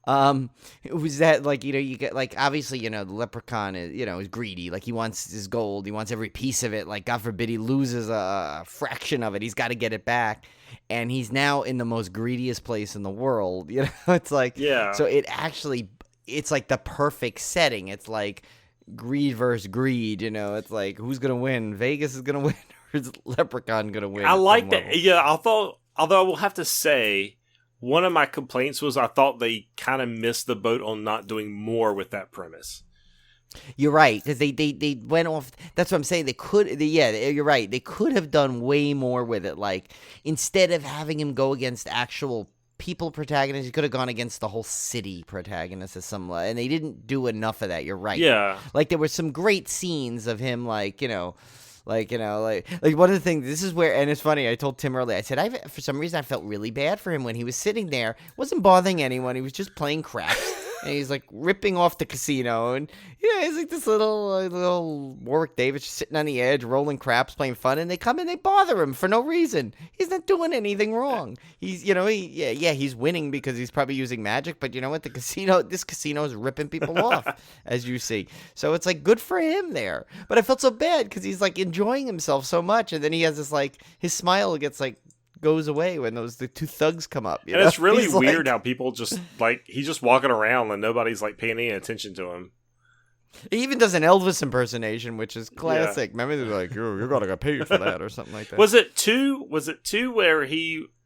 It was that, like, you get, like, obviously, the leprechaun is greedy. Like, he wants his gold. He wants every piece of it. Like, God forbid he loses a fraction of it. He's got to get it back. And he's now in the most greediest place in the world. It's like, yeah. So it's like the perfect setting. It's like greed versus greed, It's like, who's going to win? Vegas is going to win, or is Leprechaun going to win? I like that. Yeah, although I will have to say, one of my complaints was I thought they kind of missed the boat on not doing more with that premise. You're right, because they went off. That's what I'm saying. You're right. They could have done way more with it. Like, instead of having him go against actual people protagonists, he could have gone against the whole city protagonists at some level. And they didn't do enough of that. You're right. Yeah. Like, there were some great scenes of him, like one of the things, this is where, and it's funny, I told Tim earlier, I said, for some reason I felt really bad for him when he was sitting there. It wasn't bothering anyone. He was just playing craps. And he's like ripping off the casino, and he's like this little Warwick Davis just sitting on the edge, rolling craps, playing fun, and they come and they bother him for no reason. He's not doing anything wrong. He's he's winning because he's probably using magic, but this casino is ripping people off, as you see. So it's like good for him there. But I felt so bad because he's like enjoying himself so much, and then he has this, like, his smile gets like goes away when the two thugs come up. And it's really weird how people just, like, he's just walking around and nobody's, like, paying any attention to him. He even does an Elvis impersonation, which is classic. Yeah. Maybe they're like, you're gonna get paid for that or something like that. Was it two where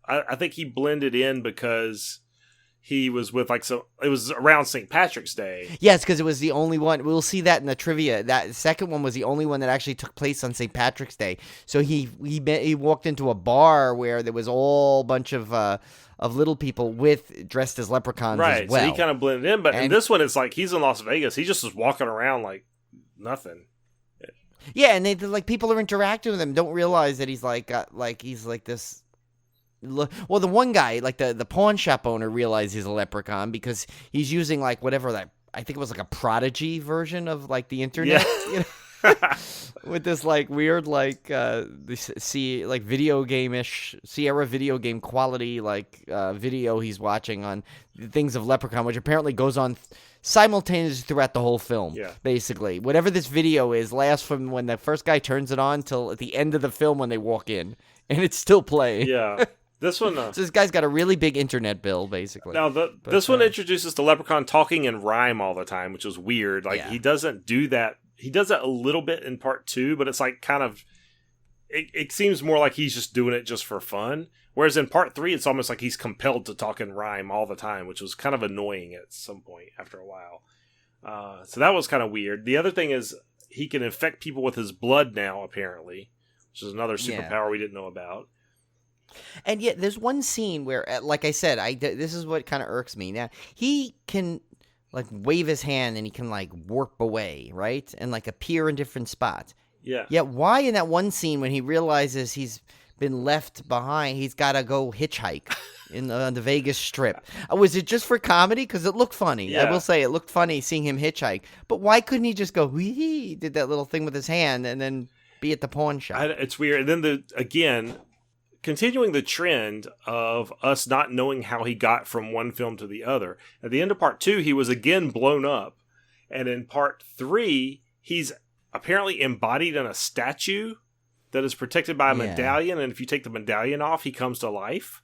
I think he blended in because he was with, like, it was around St. Patrick's Day. Yes, because it was the only one. We'll see that in the trivia. That second one was the only one that actually took place on St. Patrick's Day. So he walked into a bar where there was all bunch of little people dressed as leprechauns right, as well. So he kind of blended in. But in this one, it's like he's in Las Vegas. He just is walking around like nothing. Yeah, and people are interacting with him. Don't realize that he's he's like this. Well, the one guy, like the pawn shop owner, realized he's a leprechaun because he's using, like, whatever that, I think it was like a Prodigy version of, like, the internet, with this, like, weird, like, video game-ish, Sierra video game quality, like, video he's watching on things of Leprechaun, which apparently goes on simultaneously throughout the whole film. Yeah. Basically, whatever this video is lasts from when the first guy turns it on till at the end of the film when they walk in, and it's still playing. Yeah. This one, so this guy's got a really big internet bill, basically. Now, this one introduces the leprechaun talking in rhyme all the time, which is weird. Like, he doesn't do that. He does that a little bit in part 2, but it's like kind of, it seems more like he's just doing it just for fun. Whereas in part 3, it's almost like he's compelled to talk in rhyme all the time, which was kind of annoying at some point after a while. So that was kind of weird. The other thing is he can infect people with his blood now, apparently, which is another superpower we didn't know about. And yet, there's one scene where, like I said, this is what kind of irks me. Now, he can, like, wave his hand and he can, like, warp away, right? And, like, appear in different spots. Yeah. Yet, why in that one scene when he realizes he's been left behind, he's got to go hitchhike on the Vegas Strip? Was it just for comedy? Because it looked funny. Yeah. I will say it looked funny seeing him hitchhike. But why couldn't he just go, wee, did that little thing with his hand and then be at the pawn shop? It's weird. And then, again, continuing the trend of us not knowing how he got from one film to the other. At the end of part 2, he was again blown up. And in part 3, he's apparently embodied in a statue that is protected by a medallion, and if you take the medallion off, he comes to life.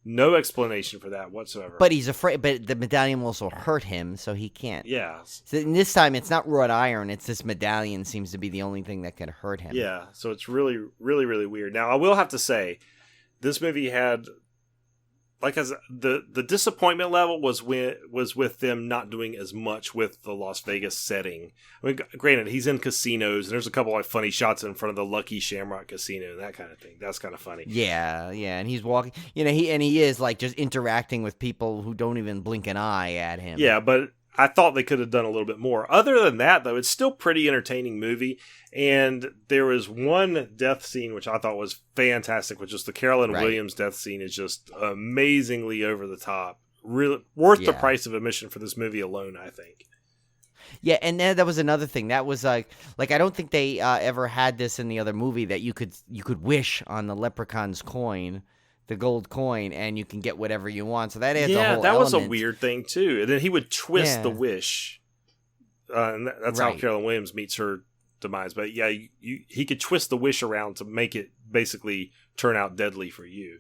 No explanation for that whatsoever. But he's afraid. But the medallion will also hurt him, so he can't. Yeah. So this time, it's not wrought iron. It's this medallion seems to be the only thing that can hurt him. Yeah. So it's really, really, really weird. Now, I will have to say, this movie had, like, as the disappointment level was with them not doing as much with the Las Vegas setting. I mean, granted, he's in casinos, and there's a couple of funny shots in front of the Lucky Shamrock Casino and that kind of thing. That's kind of funny. Yeah, and he's walking. He is like just interacting with people who don't even blink an eye at him. Yeah, but I thought they could have done a little bit more. Other than that, though, it's still pretty entertaining movie. And there was one death scene which I thought was fantastic, which is the Carolyn Williams death scene is just amazingly over the top. Really worth the price of admission for this movie alone, I think. Yeah, and then that was another thing. That was like I don't think they ever had this in the other movie that you could wish on the Leprechaun's coin, the gold coin, and you can get whatever you want. So that adds a whole element. Yeah, that was a weird thing too. And then he would twist the wish, and that's how Carolyn Williams meets her demise. But yeah, he could twist the wish around to make it basically turn out deadly for you.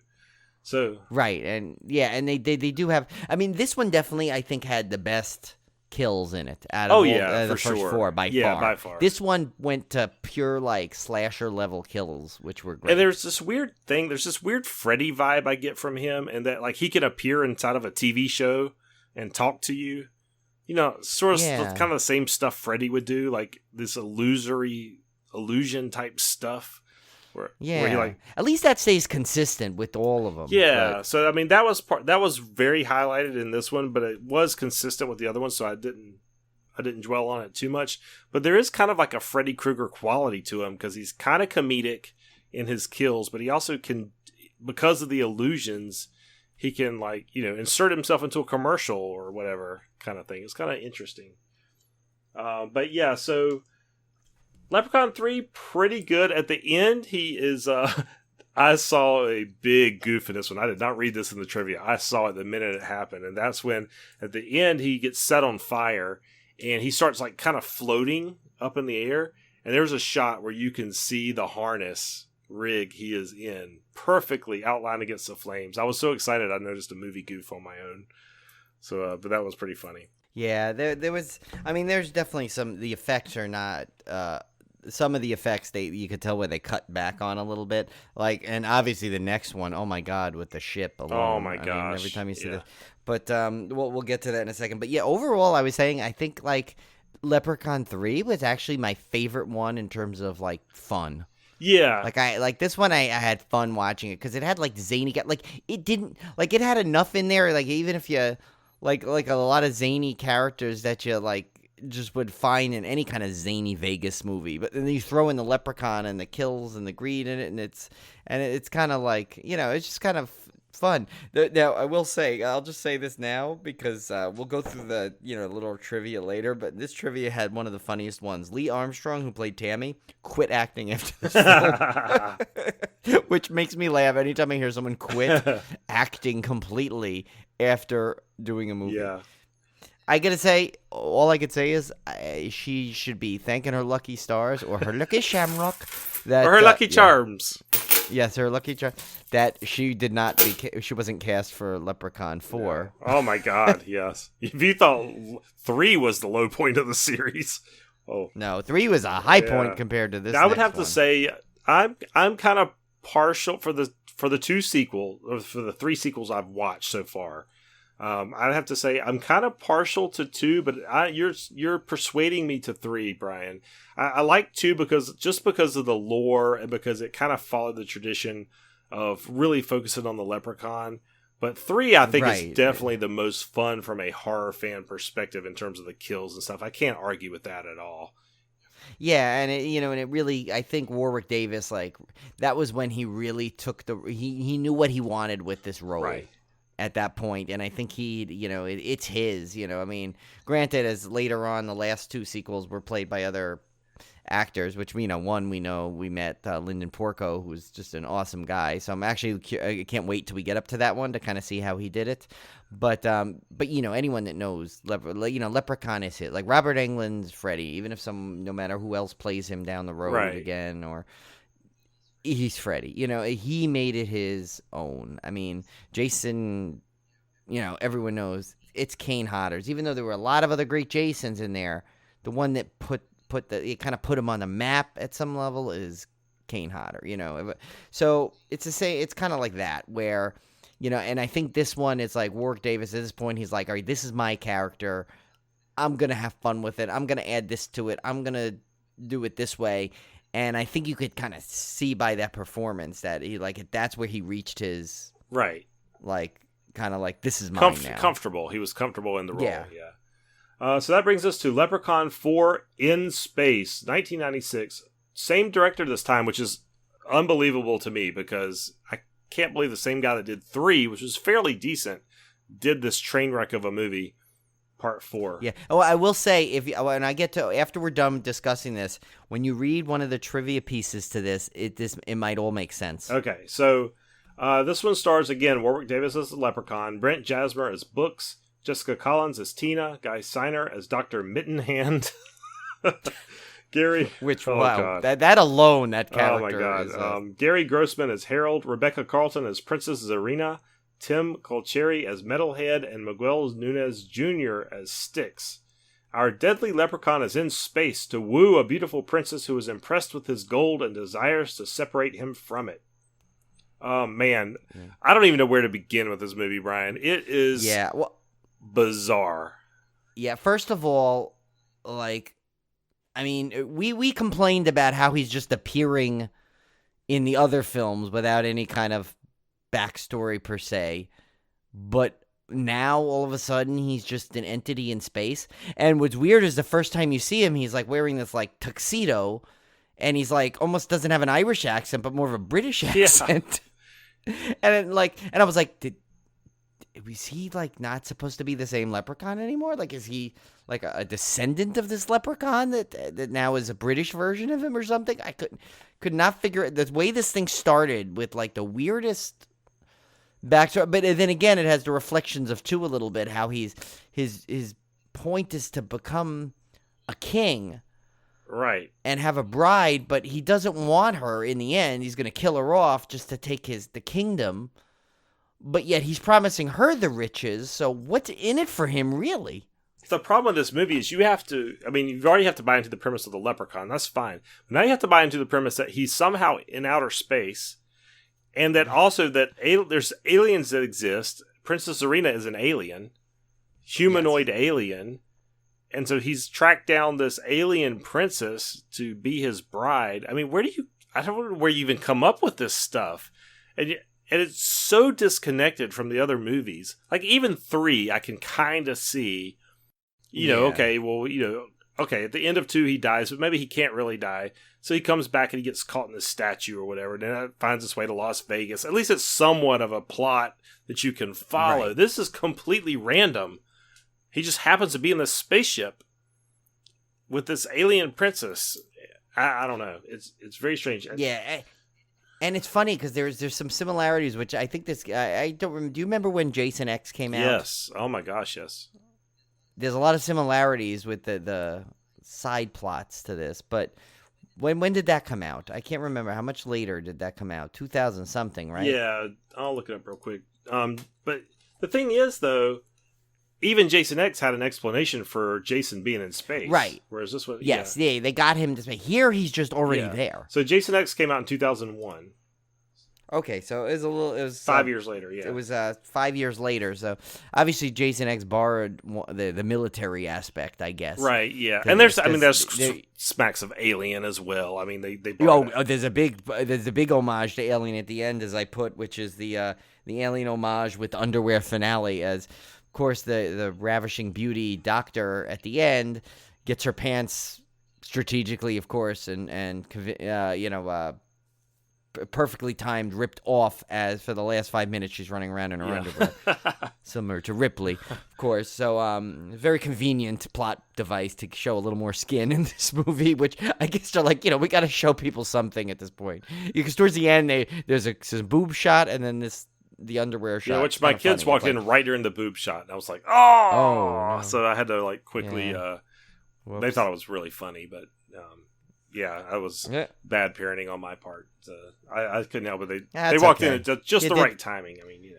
So and they do have. I mean, this one definitely I think had the best kills in it out of the first 4 by far. This one went to pure like slasher level kills, which were great. And there's this weird thing. There's this weird Freddy vibe I get from him, and that like he can appear inside of a TV show and talk to you. You know, sort of kind of the same stuff Freddy would do, like this illusion type stuff. Where he like, at least that stays consistent with all of them. Yeah, so I mean that was very highlighted in this one, but it was consistent with the other one, so I didn't dwell on it too much. But there is kind of like a Freddy Krueger quality to him because he's kind of comedic in his kills, but he also can, because of the illusions, he can like insert himself into a commercial or whatever kind of thing. It's kind of interesting. But yeah, so Leprechaun 3, pretty good. At the end, he is... I saw a big goof in this one. I did not read this in the trivia. I saw it the minute it happened. And that's when, at the end, he gets set on fire. And he starts, like, kind of floating up in the air. And there's a shot where you can see the harness rig he is in perfectly outlined against the flames. I was so excited I noticed a movie goof on my own. So, but that was pretty funny. Yeah, there was... I mean, there's definitely the effects are not... some of the effects you could tell where they cut back on a little bit, like, and obviously the next one, oh my god, with the ship alone. Oh my gosh! I mean, every time you see that, but we'll get to that in a second. But yeah, overall, I was saying I think like Leprechaun 3 was actually my favorite one in terms of like fun. Yeah, like this one, I had fun watching it because it had like zany, like it didn't like it had enough in there, like even if you like a lot of zany characters that you like just would find in any kind of zany Vegas movie, but then you throw in the leprechaun and the kills and the greed in it, and it's kind of like it's just kind of fun. Now I will say, I'll just say this now because we'll go through the little trivia later, but this trivia had one of the funniest ones. Lee Armstrong, who played Tammy, quit acting after this film, which makes me laugh anytime I hear someone quit acting completely after doing a movie. Yeah. I gotta say, all I could say is she should be thanking her lucky stars or her lucky shamrock. Or her lucky charms. Yes, her lucky charm. That she she wasn't cast for Leprechaun 4. Yeah. Oh my god, yes. If you thought 3 was the low point of the series. Oh. No, 3 was a high point compared to this. I would have to say, I'm kind of partial for the 2 sequel, or for the 3 sequels I've watched so far. I'd have to say I'm kind of partial to 2, but you're persuading me to 3, Brian. I like 2 because of the lore and because it kind of followed the tradition of really focusing on the leprechaun. But 3, I think, is definitely the most fun from a horror fan perspective in terms of the kills and stuff. I can't argue with that at all. Yeah, and it really, I think Warwick Davis, like, that was when he really took he knew what he wanted with this role. Right. At that point, and I think it's his, I mean, granted, as later on, the last 2 sequels were played by other actors, which we met Lyndon Porco, who's just an awesome guy, so I can't wait till we get up to that one to kind of see how he did it, but anyone that knows, Leprechaun is hit, like Robert Englund's Freddy, even if no matter who else plays him down the road again, or he's Freddy. He made it his own. I mean, Jason, everyone knows it's Kane Hodder's. Even though there were a lot of other great Jasons in there, the one that it kind of put him on the map at some level is Kane Hodder. So it's kind of like that where, and I think this one is like Warwick Davis at this point. He's like, all right, this is my character. I'm gonna have fun with it. I'm gonna add this to it. I'm gonna do it this way. And I think you could kind of see by that performance that that's where he reached his kind of like, this is mine now. Comfortable. He was comfortable in the role. Yeah. So that brings us to Leprechaun 4 in Space, 1996. Same director this time, which is unbelievable to me because I can't believe the same guy that did 3, which was fairly decent, did this train wreck of a movie. Part 4. Yeah. Oh, I will say, when I get to, after we're done discussing this, when you read one of the trivia pieces to this, it might all make sense. Okay, so this one stars again Warwick Davis as the Leprechaun, Brent Jasmer as Books, Jessica Collins as Tina, Guy Siner as Dr. Mittenhand, Gary. God. That alone, that character. Oh my God. Is, Gary Grossman as Harold, Rebecca Carlton as Princess Zarina, Tim Colcheri as Metalhead, and Miguel Nunez Jr. as Styx. Our deadly leprechaun is in space to woo a beautiful princess who is impressed with his gold and desires to separate him from it. Oh, man. Yeah. I don't even know where to begin with this movie, Brian. It is bizarre. Yeah, first of all, we complained about how he's just appearing in the other films without any kind of backstory per se, but now all of a sudden he's just an entity in space. And what's weird is the first time you see him, he's wearing this tuxedo, and he's almost doesn't have an Irish accent, but more of a British accent. Yeah. and I was like, is he not supposed to be the same leprechaun anymore? Is he a descendant of this leprechaun that now is a British version of him or something? I could not figure it. The way this thing started with the weirdest backstory, but then again, it has the reflections of 2 a little bit. How his point is to become a king, right, and have a bride, but he doesn't want her in the end. He's going to kill her off just to take the kingdom, but yet he's promising her the riches. So what's in it for him, really? The problem with this movie is you already have to buy into the premise of the leprechaun. That's fine. But now you have to buy into the premise that he's somehow in outer space. And that also there's aliens that exist. Princess Zarina is an alien, humanoid alien, and so he's tracked down this alien princess to be his bride. I mean, I don't know where you even come up with this stuff, and it's so disconnected from the other movies. Even 3, I can kind of see, okay, at the end of 2 he dies, but maybe he can't really die. So he comes back and he gets caught in this statue or whatever, and then finds his way to Las Vegas. At least it's somewhat of a plot that you can follow. Right. This is completely random. He just happens to be in this spaceship with this alien princess. I don't know. It's very strange. Yeah, and it's funny because there's some similarities, which I think this. I don't remember. Do you remember when Jason X came out? Yes. Oh my gosh, yes. There's a lot of similarities with the side plots to this, but. When did that come out? I can't remember. How much later did that come out? 2000 something, right? Yeah, I'll look it up real quick. But the thing is, though, even Jason X had an explanation for Jason being in space. Right. Whereas this one... Yes, yeah, they got him to space. Here, he's just already there. So Jason X came out in 2001. Okay, so it was 5 years later, yeah. It was 5 years later, so obviously Jason X borrowed the military aspect, I guess. Right, yeah. And there's smacks of Alien as well. I mean, they there's a big homage to Alien at the end, as I put, which is the Alien homage with underwear finale, as of course the ravishing beauty doctor at the end gets her pants strategically, of course, and perfectly timed, ripped off as for the last 5 minutes she's running around in her underwear, similar to Ripley, of course. So, very convenient plot device to show a little more skin in this movie, which I guess they're like, we got to show people something at this point. Because towards the end, there's a boob shot, and then the underwear shot. Yeah, which my kids walked in right during the boob shot, and I was like, oh no. So I had to quickly. They thought it was really funny, but. Yeah, that was bad parenting on my part. I couldn't help it. They walked in at just the right timing. I mean,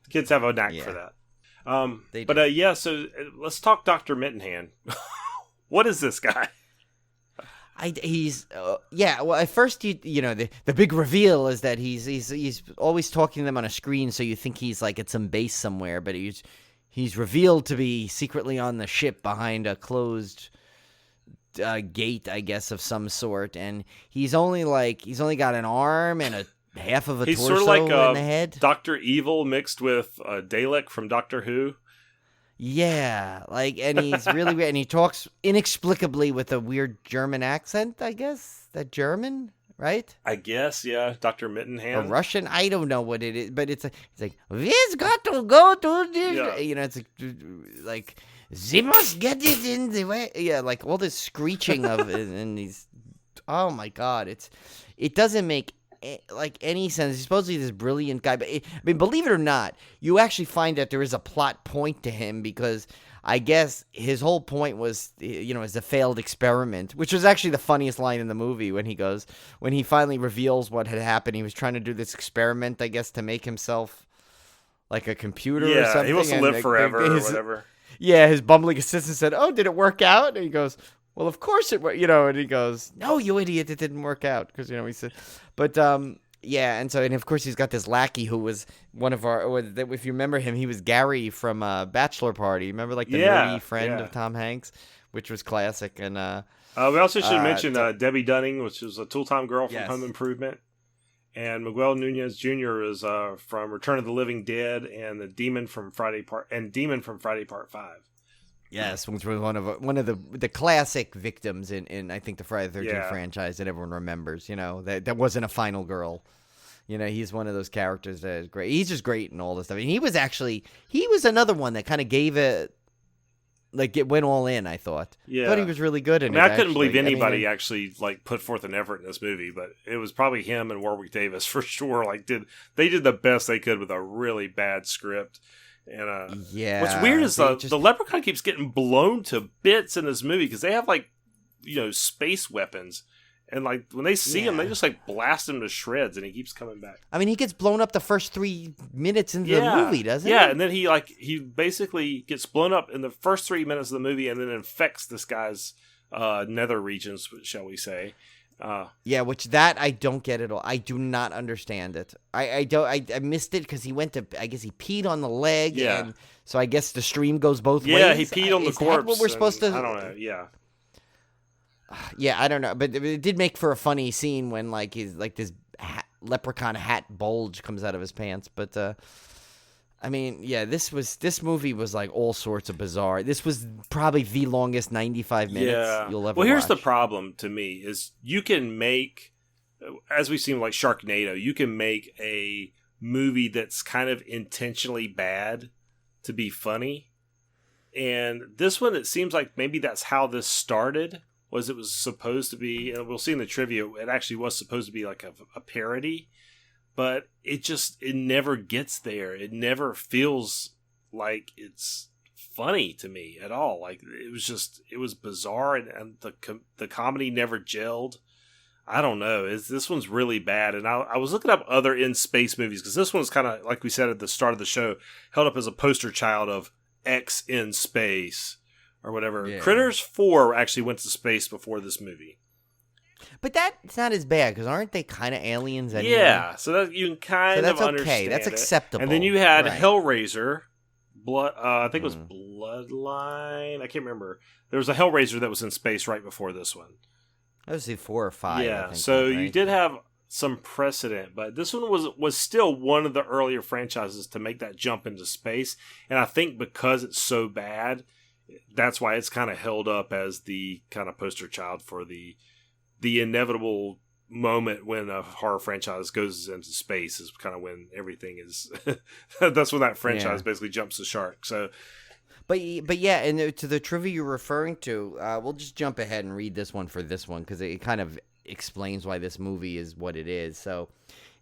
kids have a knack for that. So let's talk Dr. Mittenhand. What is this guy? Well, at first, the big reveal is that he's always talking to them on a screen, so you think he's like at some base somewhere, but he's revealed to be secretly on the ship behind a closed gate, I guess, of some sort, and he's only got an arm and a half of a torso sort of like in the head. Dr. Evil mixed with Dalek from Doctor Who. Yeah, and he's really weird, and he talks inexplicably with a weird German accent, I guess. That German, right? I guess, yeah. Dr. Mittenhand. A Russian? I don't know what it is, but it's like, we've got to go to this. Yeah. It's like they must get it in the way. Yeah, like all this screeching of it, and these. Oh my God! It doesn't make any sense. He's supposed to be this brilliant guy, but believe it or not, you actually find that there is a plot point to him, because I guess his whole point was, is a failed experiment, which was actually the funniest line in the movie when he finally reveals what had happened. He was trying to do this experiment, I guess, to make himself like a computer or something. He wants to live forever or whatever. Yeah, his bumbling assistant said, "Oh, did it work out?" And he goes, "Well, of course it worked." And he goes, "No, you idiot, it didn't work out." Because, he said, but, and of course he's got this lackey who was one of if you remember him, he was Gary from Bachelor Party. Remember, the nerdy friend of Tom Hanks, which was classic. And we also should mention Debbie Dunning, which is a Tool-Time Girl from Home Improvement. And Miguel Nunez Jr. is from Return of the Living Dead and the Demon from Friday Part 5. Yes, which was one of the classic victims in I think the Friday the 13th franchise that everyone remembers. That wasn't a final girl. He's one of those characters that is great. He's just great in all this stuff. And he was another one that kind of gave it. It went all in, I thought. Yeah. I thought he was really good in it. I couldn't believe anybody actually put forth an effort in this movie, but it was probably him and Warwick Davis for sure. They did the best they could with a really bad script. And what's weird is the Leprechaun keeps getting blown to bits in this movie, because they have space weapons. And when they see him, they just blast him to shreds, and he keeps coming back. I mean, he gets blown up the first 3 minutes into the movie, doesn't he? Yeah, and then he basically gets blown up in the first 3 minutes of the movie, and then infects this guy's nether regions, shall we say? Which that I don't get at all. I do not understand it. I missed it because he went to. I guess he peed on the leg. Yeah. And so I guess the stream goes both ways. Yeah, he peed on the corpse. That what we're supposed to? I don't know. Yeah. Yeah, I don't know, but it did make for a funny scene when he's this leprechaun hat bulge comes out of his pants. But this movie was all sorts of bizarre. This was probably the longest 95 minutes you'll ever watch. Well, here's the problem to me is you can make, as we've seen Sharknado, you can make a movie that's kind of intentionally bad to be funny. And this one, it seems like maybe that's how this started. It was supposed to be, and we'll see in the trivia, it actually was supposed to be a parody, but it never gets there. It never feels like it's funny to me at all. It was bizarre, and the comedy never gelled. I don't know. This one's really bad, and I was looking up other in-space movies, because this one's kind of, like we said at the start of the show, held up as a poster child of X in space or whatever. Yeah. Critters 4 actually went to space before this movie. But that's not as bad, because aren't they kind of aliens anyway? Yeah, so that you can kind of understand okay. That's it. acceptable. And then you had right. Hellraiser, I think it was Bloodline. I can't remember. There was a Hellraiser that was in space right before this one. That was 4 or 5. Yeah, I think, so right? you did have some precedent, but this one was still one of the earlier franchises to make that jump into space. And I think because it's so bad, that's why it's kind of held up as the kind of poster child for the inevitable moment when a horror franchise goes into space is kind of when everything is that's when that franchise basically jumps the shark. So but yeah, and to the trivia you're referring to, we'll just jump ahead and read this one for this one, because it kind of explains why this movie is what it is. So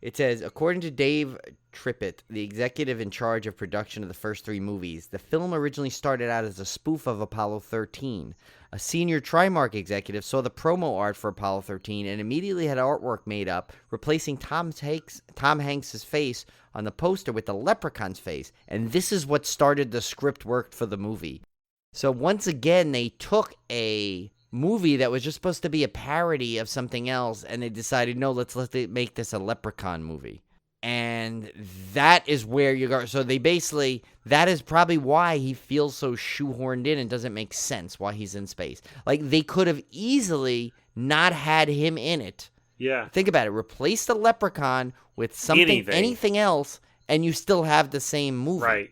it says, according to Dave Trippett, the executive in charge of production of the first 3 movies, the film originally started out as a spoof of Apollo 13. A senior Trimark executive saw the promo art for Apollo 13 and immediately had artwork made up, replacing Tom Hanks' face on the poster with the leprechaun's face. And this is what started the script work for the movie. So once again, they took a movie that was just supposed to be a parody of something else, and they decided, no, let's make this a leprechaun movie. And that is where you go. So they basically, that is probably why he feels so shoehorned in and doesn't make sense why he's in space. Like, they could have easily not had him in it. yeah, Think about it. Replace the leprechaun with anything else, and you still have the same movie. right.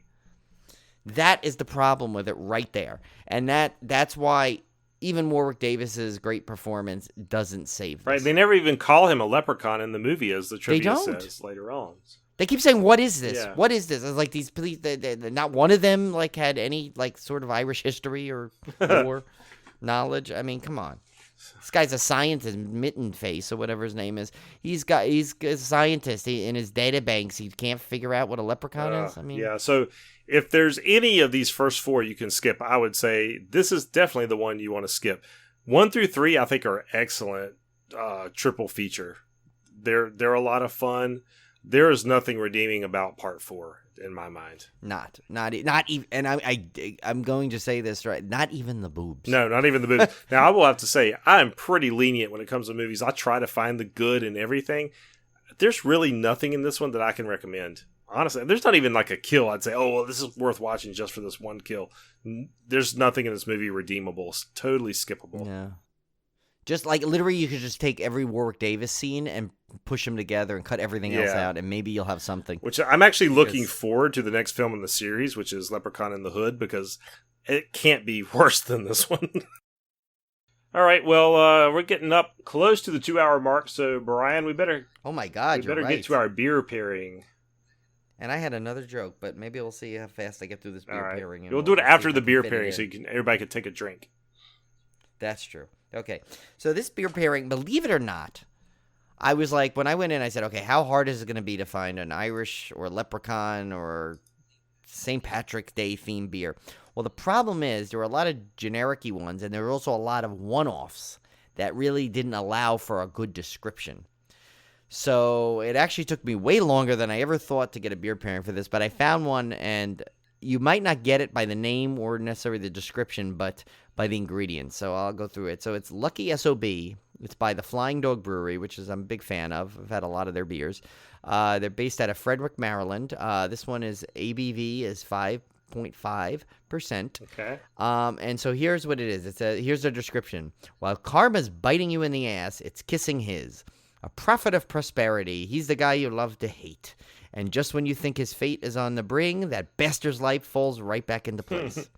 That is the problem with it right there. And that's why even Warwick Davis's great performance doesn't save this. Right, they never even call him a leprechaun in the movie, as the trivia don't. says later on. They keep saying, "What is this? Yeah. What is this?" It's like these police. Not one of them like had any like sort of Irish history or lore knowledge. I mean, come on. This guy's a scientist, Mitten Face or whatever his name is. He's a scientist. In his databanks, he can't figure out what a leprechaun is. I mean, yeah. So if there's any of these first 4 you can skip, I would say this is definitely the one you want to skip. 1 through 3, I think, are excellent triple feature. They're a lot of fun. There is nothing redeeming about part 4 in my mind. Not even. And I'm going to say this right. Not even the boobs. No, not even the boobs. Now, I will have to say, I'm pretty lenient when it comes to movies. I try to find the good in everything. There's really nothing in this one that I can recommend. Honestly, there's not even like a kill I'd say, oh, well, this is worth watching just for this one kill. There's nothing in this movie redeemable. It's totally skippable. Yeah. Just like literally, you could just take every Warwick Davis scene and push them together and cut everything else out, and maybe you'll have something. Which I'm actually looking forward to the next film in the series, which is Leprechaun in the Hood, because it can't be worse than this one. All right, well, we're getting up close to the 2-hour mark, so Brian, we better. Oh my God, we better you're right. get to our beer pairing. And I had another joke, but maybe we'll see how fast I get through this beer pairing. And We'll do it after see if the I can beer fit it pairing, in. so everybody can take a drink. That's true. Okay, so this beer pairing, believe it or not, I was like, when I went in, I said, okay, how hard is it going to be to find an Irish or leprechaun or St. Patrick's Day themed beer? Well, the problem is there were a lot of generic-y ones, and there were also a lot of one-offs that really didn't allow for a good description. So it actually took me way longer than I ever thought to get a beer pairing for this, but I found one, and you might not get it by the name or necessarily the description, but by the ingredients. So I'll go through it. So it's Lucky S.O.B. It's by the Flying Dog Brewery, which I'm a big fan of. I've had a lot of their beers. They're based out of Frederick, Maryland. This one is ABV is 5.5%. Okay. And so here's what it is. Here's the description. While karma's biting you in the ass, it's kissing his. A prophet of prosperity. He's the guy you love to hate. And just when you think his fate is on the bring, that bastard's life falls right back into place.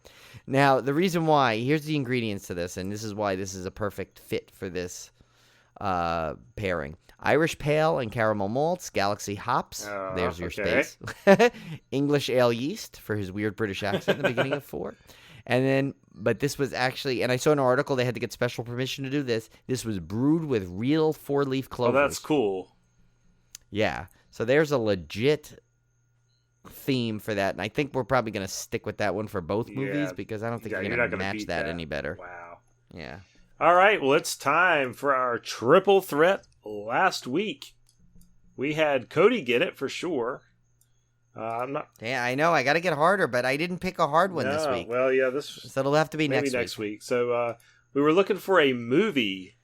Now, the reason why, here's the ingredients to this, and this is why this is a perfect fit for this pairing. Irish Pale and Caramel Malts, Galaxy Hops, there's your space. English Ale Yeast, for his weird British accent in the beginning of 4. And then, but this was actually, and I saw an article, they had to get special permission to do this. This was brewed with real 4-leaf clovers. Oh, that's cool. Yeah. So there's a legit theme for that. And I think we're probably going to stick with that one for both movies because I don't think you're going to match that any better. Wow. Yeah. All right. Well, it's time for our triple threat last week. We had Cody get it for sure. I'm not. Yeah, I know. I got to get harder, but I didn't pick a hard one this week. Well, yeah, So it'll have to be maybe next week. So we were looking for a movie,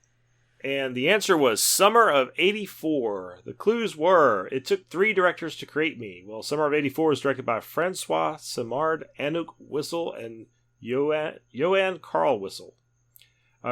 and the answer was Summer of '84. The clues were: it took 3 directors to create me. Well, Summer of '84 was directed by Francois Simard, Anouk Wissel, and Joanne Carl Wissel.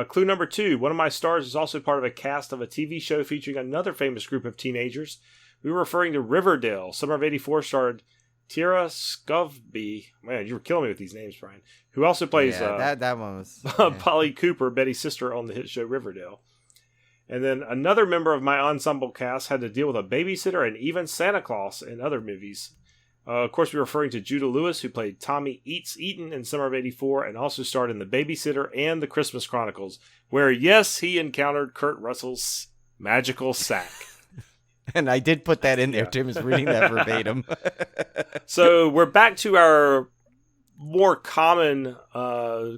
Clue number 2: one of my stars is also part of a cast of a TV show featuring another famous group of teenagers. We were referring to Riverdale. Summer of '84 starred Tira Scoveby. Man, you were killing me with these names, Brian. Who also plays that one was Polly Cooper, Betty's sister on the hit show Riverdale. And then another member of my ensemble cast had to deal with a babysitter and even Santa Claus in other movies. Of course, we're referring to Judah Lewis, who played Tommy Eaton in Summer of '84 and also starred in The Babysitter and The Christmas Chronicles, where, yes, he encountered Kurt Russell's magical sack. And I did put that in there. Tim is reading that verbatim. So we're back to our more common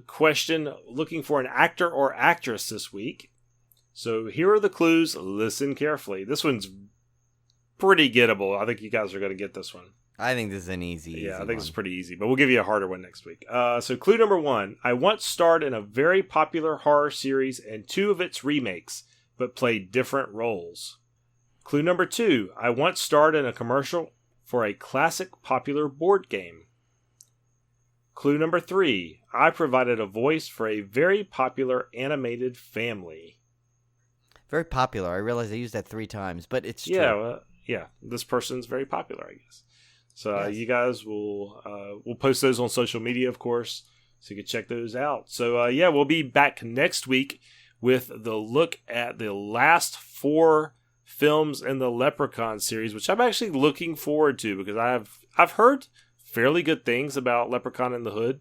question, looking for an actor or actress this week. So here are the clues. Listen carefully. This one's pretty gettable. I think you guys are going to get this one. I think this is an easy I think one. it's pretty easy, but we'll give you a harder one next week. So clue number 1. I once starred in a very popular horror series and 2 of its remakes, but played different roles. Clue number 2. I once starred in a commercial for a classic popular board game. Clue number 3. I provided a voice for a very popular animated family. Very popular. I realize I used that 3 times, but it's true. Yeah. This person's very popular, I guess. So Yes. you guys will we'll post those on social media, of course, so you can check those out. So we'll be back next week with the look at the last 4 films in the Leprechaun series, which I'm actually looking forward to because I've heard fairly good things about Leprechaun in the Hood.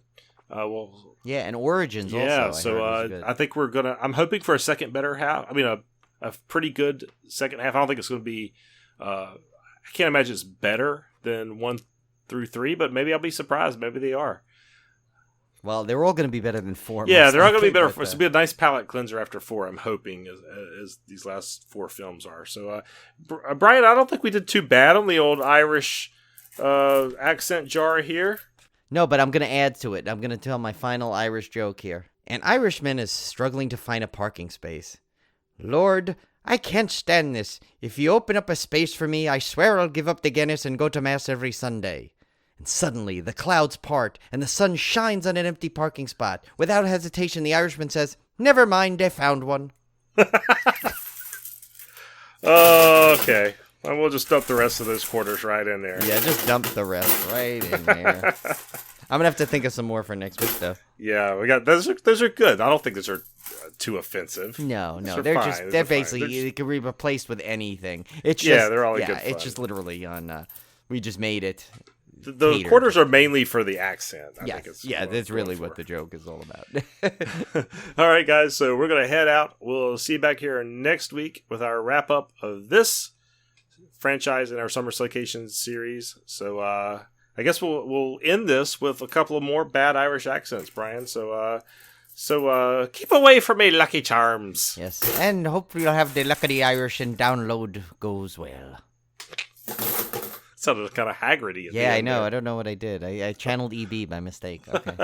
And Origins also. Yeah, so I think I'm hoping for a second better half. I mean, a pretty good second half. I don't think it's going to be. I can't imagine it's better than 1 through 3, but maybe I'll be surprised. Maybe they are. Well, they're all going to be better than 4. Yeah, they're all going to be better. It's going to be a nice palate cleanser after 4, I'm hoping, as these last 4 films are. So, Brian, I don't think we did too bad on the old Irish accent jar here. No, but I'm going to add to it. I'm going to tell my final Irish joke here. An Irishman is struggling to find a parking space. Lord, I can't stand this. If you open up a space for me, I swear I'll give up the Guinness and go to Mass every Sunday. And suddenly, the clouds part, and the sun shines on an empty parking spot. Without hesitation, the Irishman says, "Never mind, I found one." Okay. Well, we'll just dump the rest of those quarters right in there. Yeah, just dump the rest right in there. I'm going to have to think of some more for next week, though. Yeah, we got those are good. I don't think those are too offensive. No, they're they're fine. basically, it can be replaced with anything. It's just, they're all good fun. It's just literally on, we just made it. The catered. Quarters are mainly for the accent. I think that's really what the joke is all about. All right, guys, so we're going to head out. We'll see you back here next week with our wrap-up of this franchise in our Summer Slaycation series. So I guess we'll end this with a couple of more bad Irish accents, Brian. So keep away from me, Lucky Charms. Yes, and hopefully you'll have the Lucky Irish and download goes well. Sounded kind of Hagridy. Yeah, I know. I don't know what I did. I channeled EB by mistake. Okay.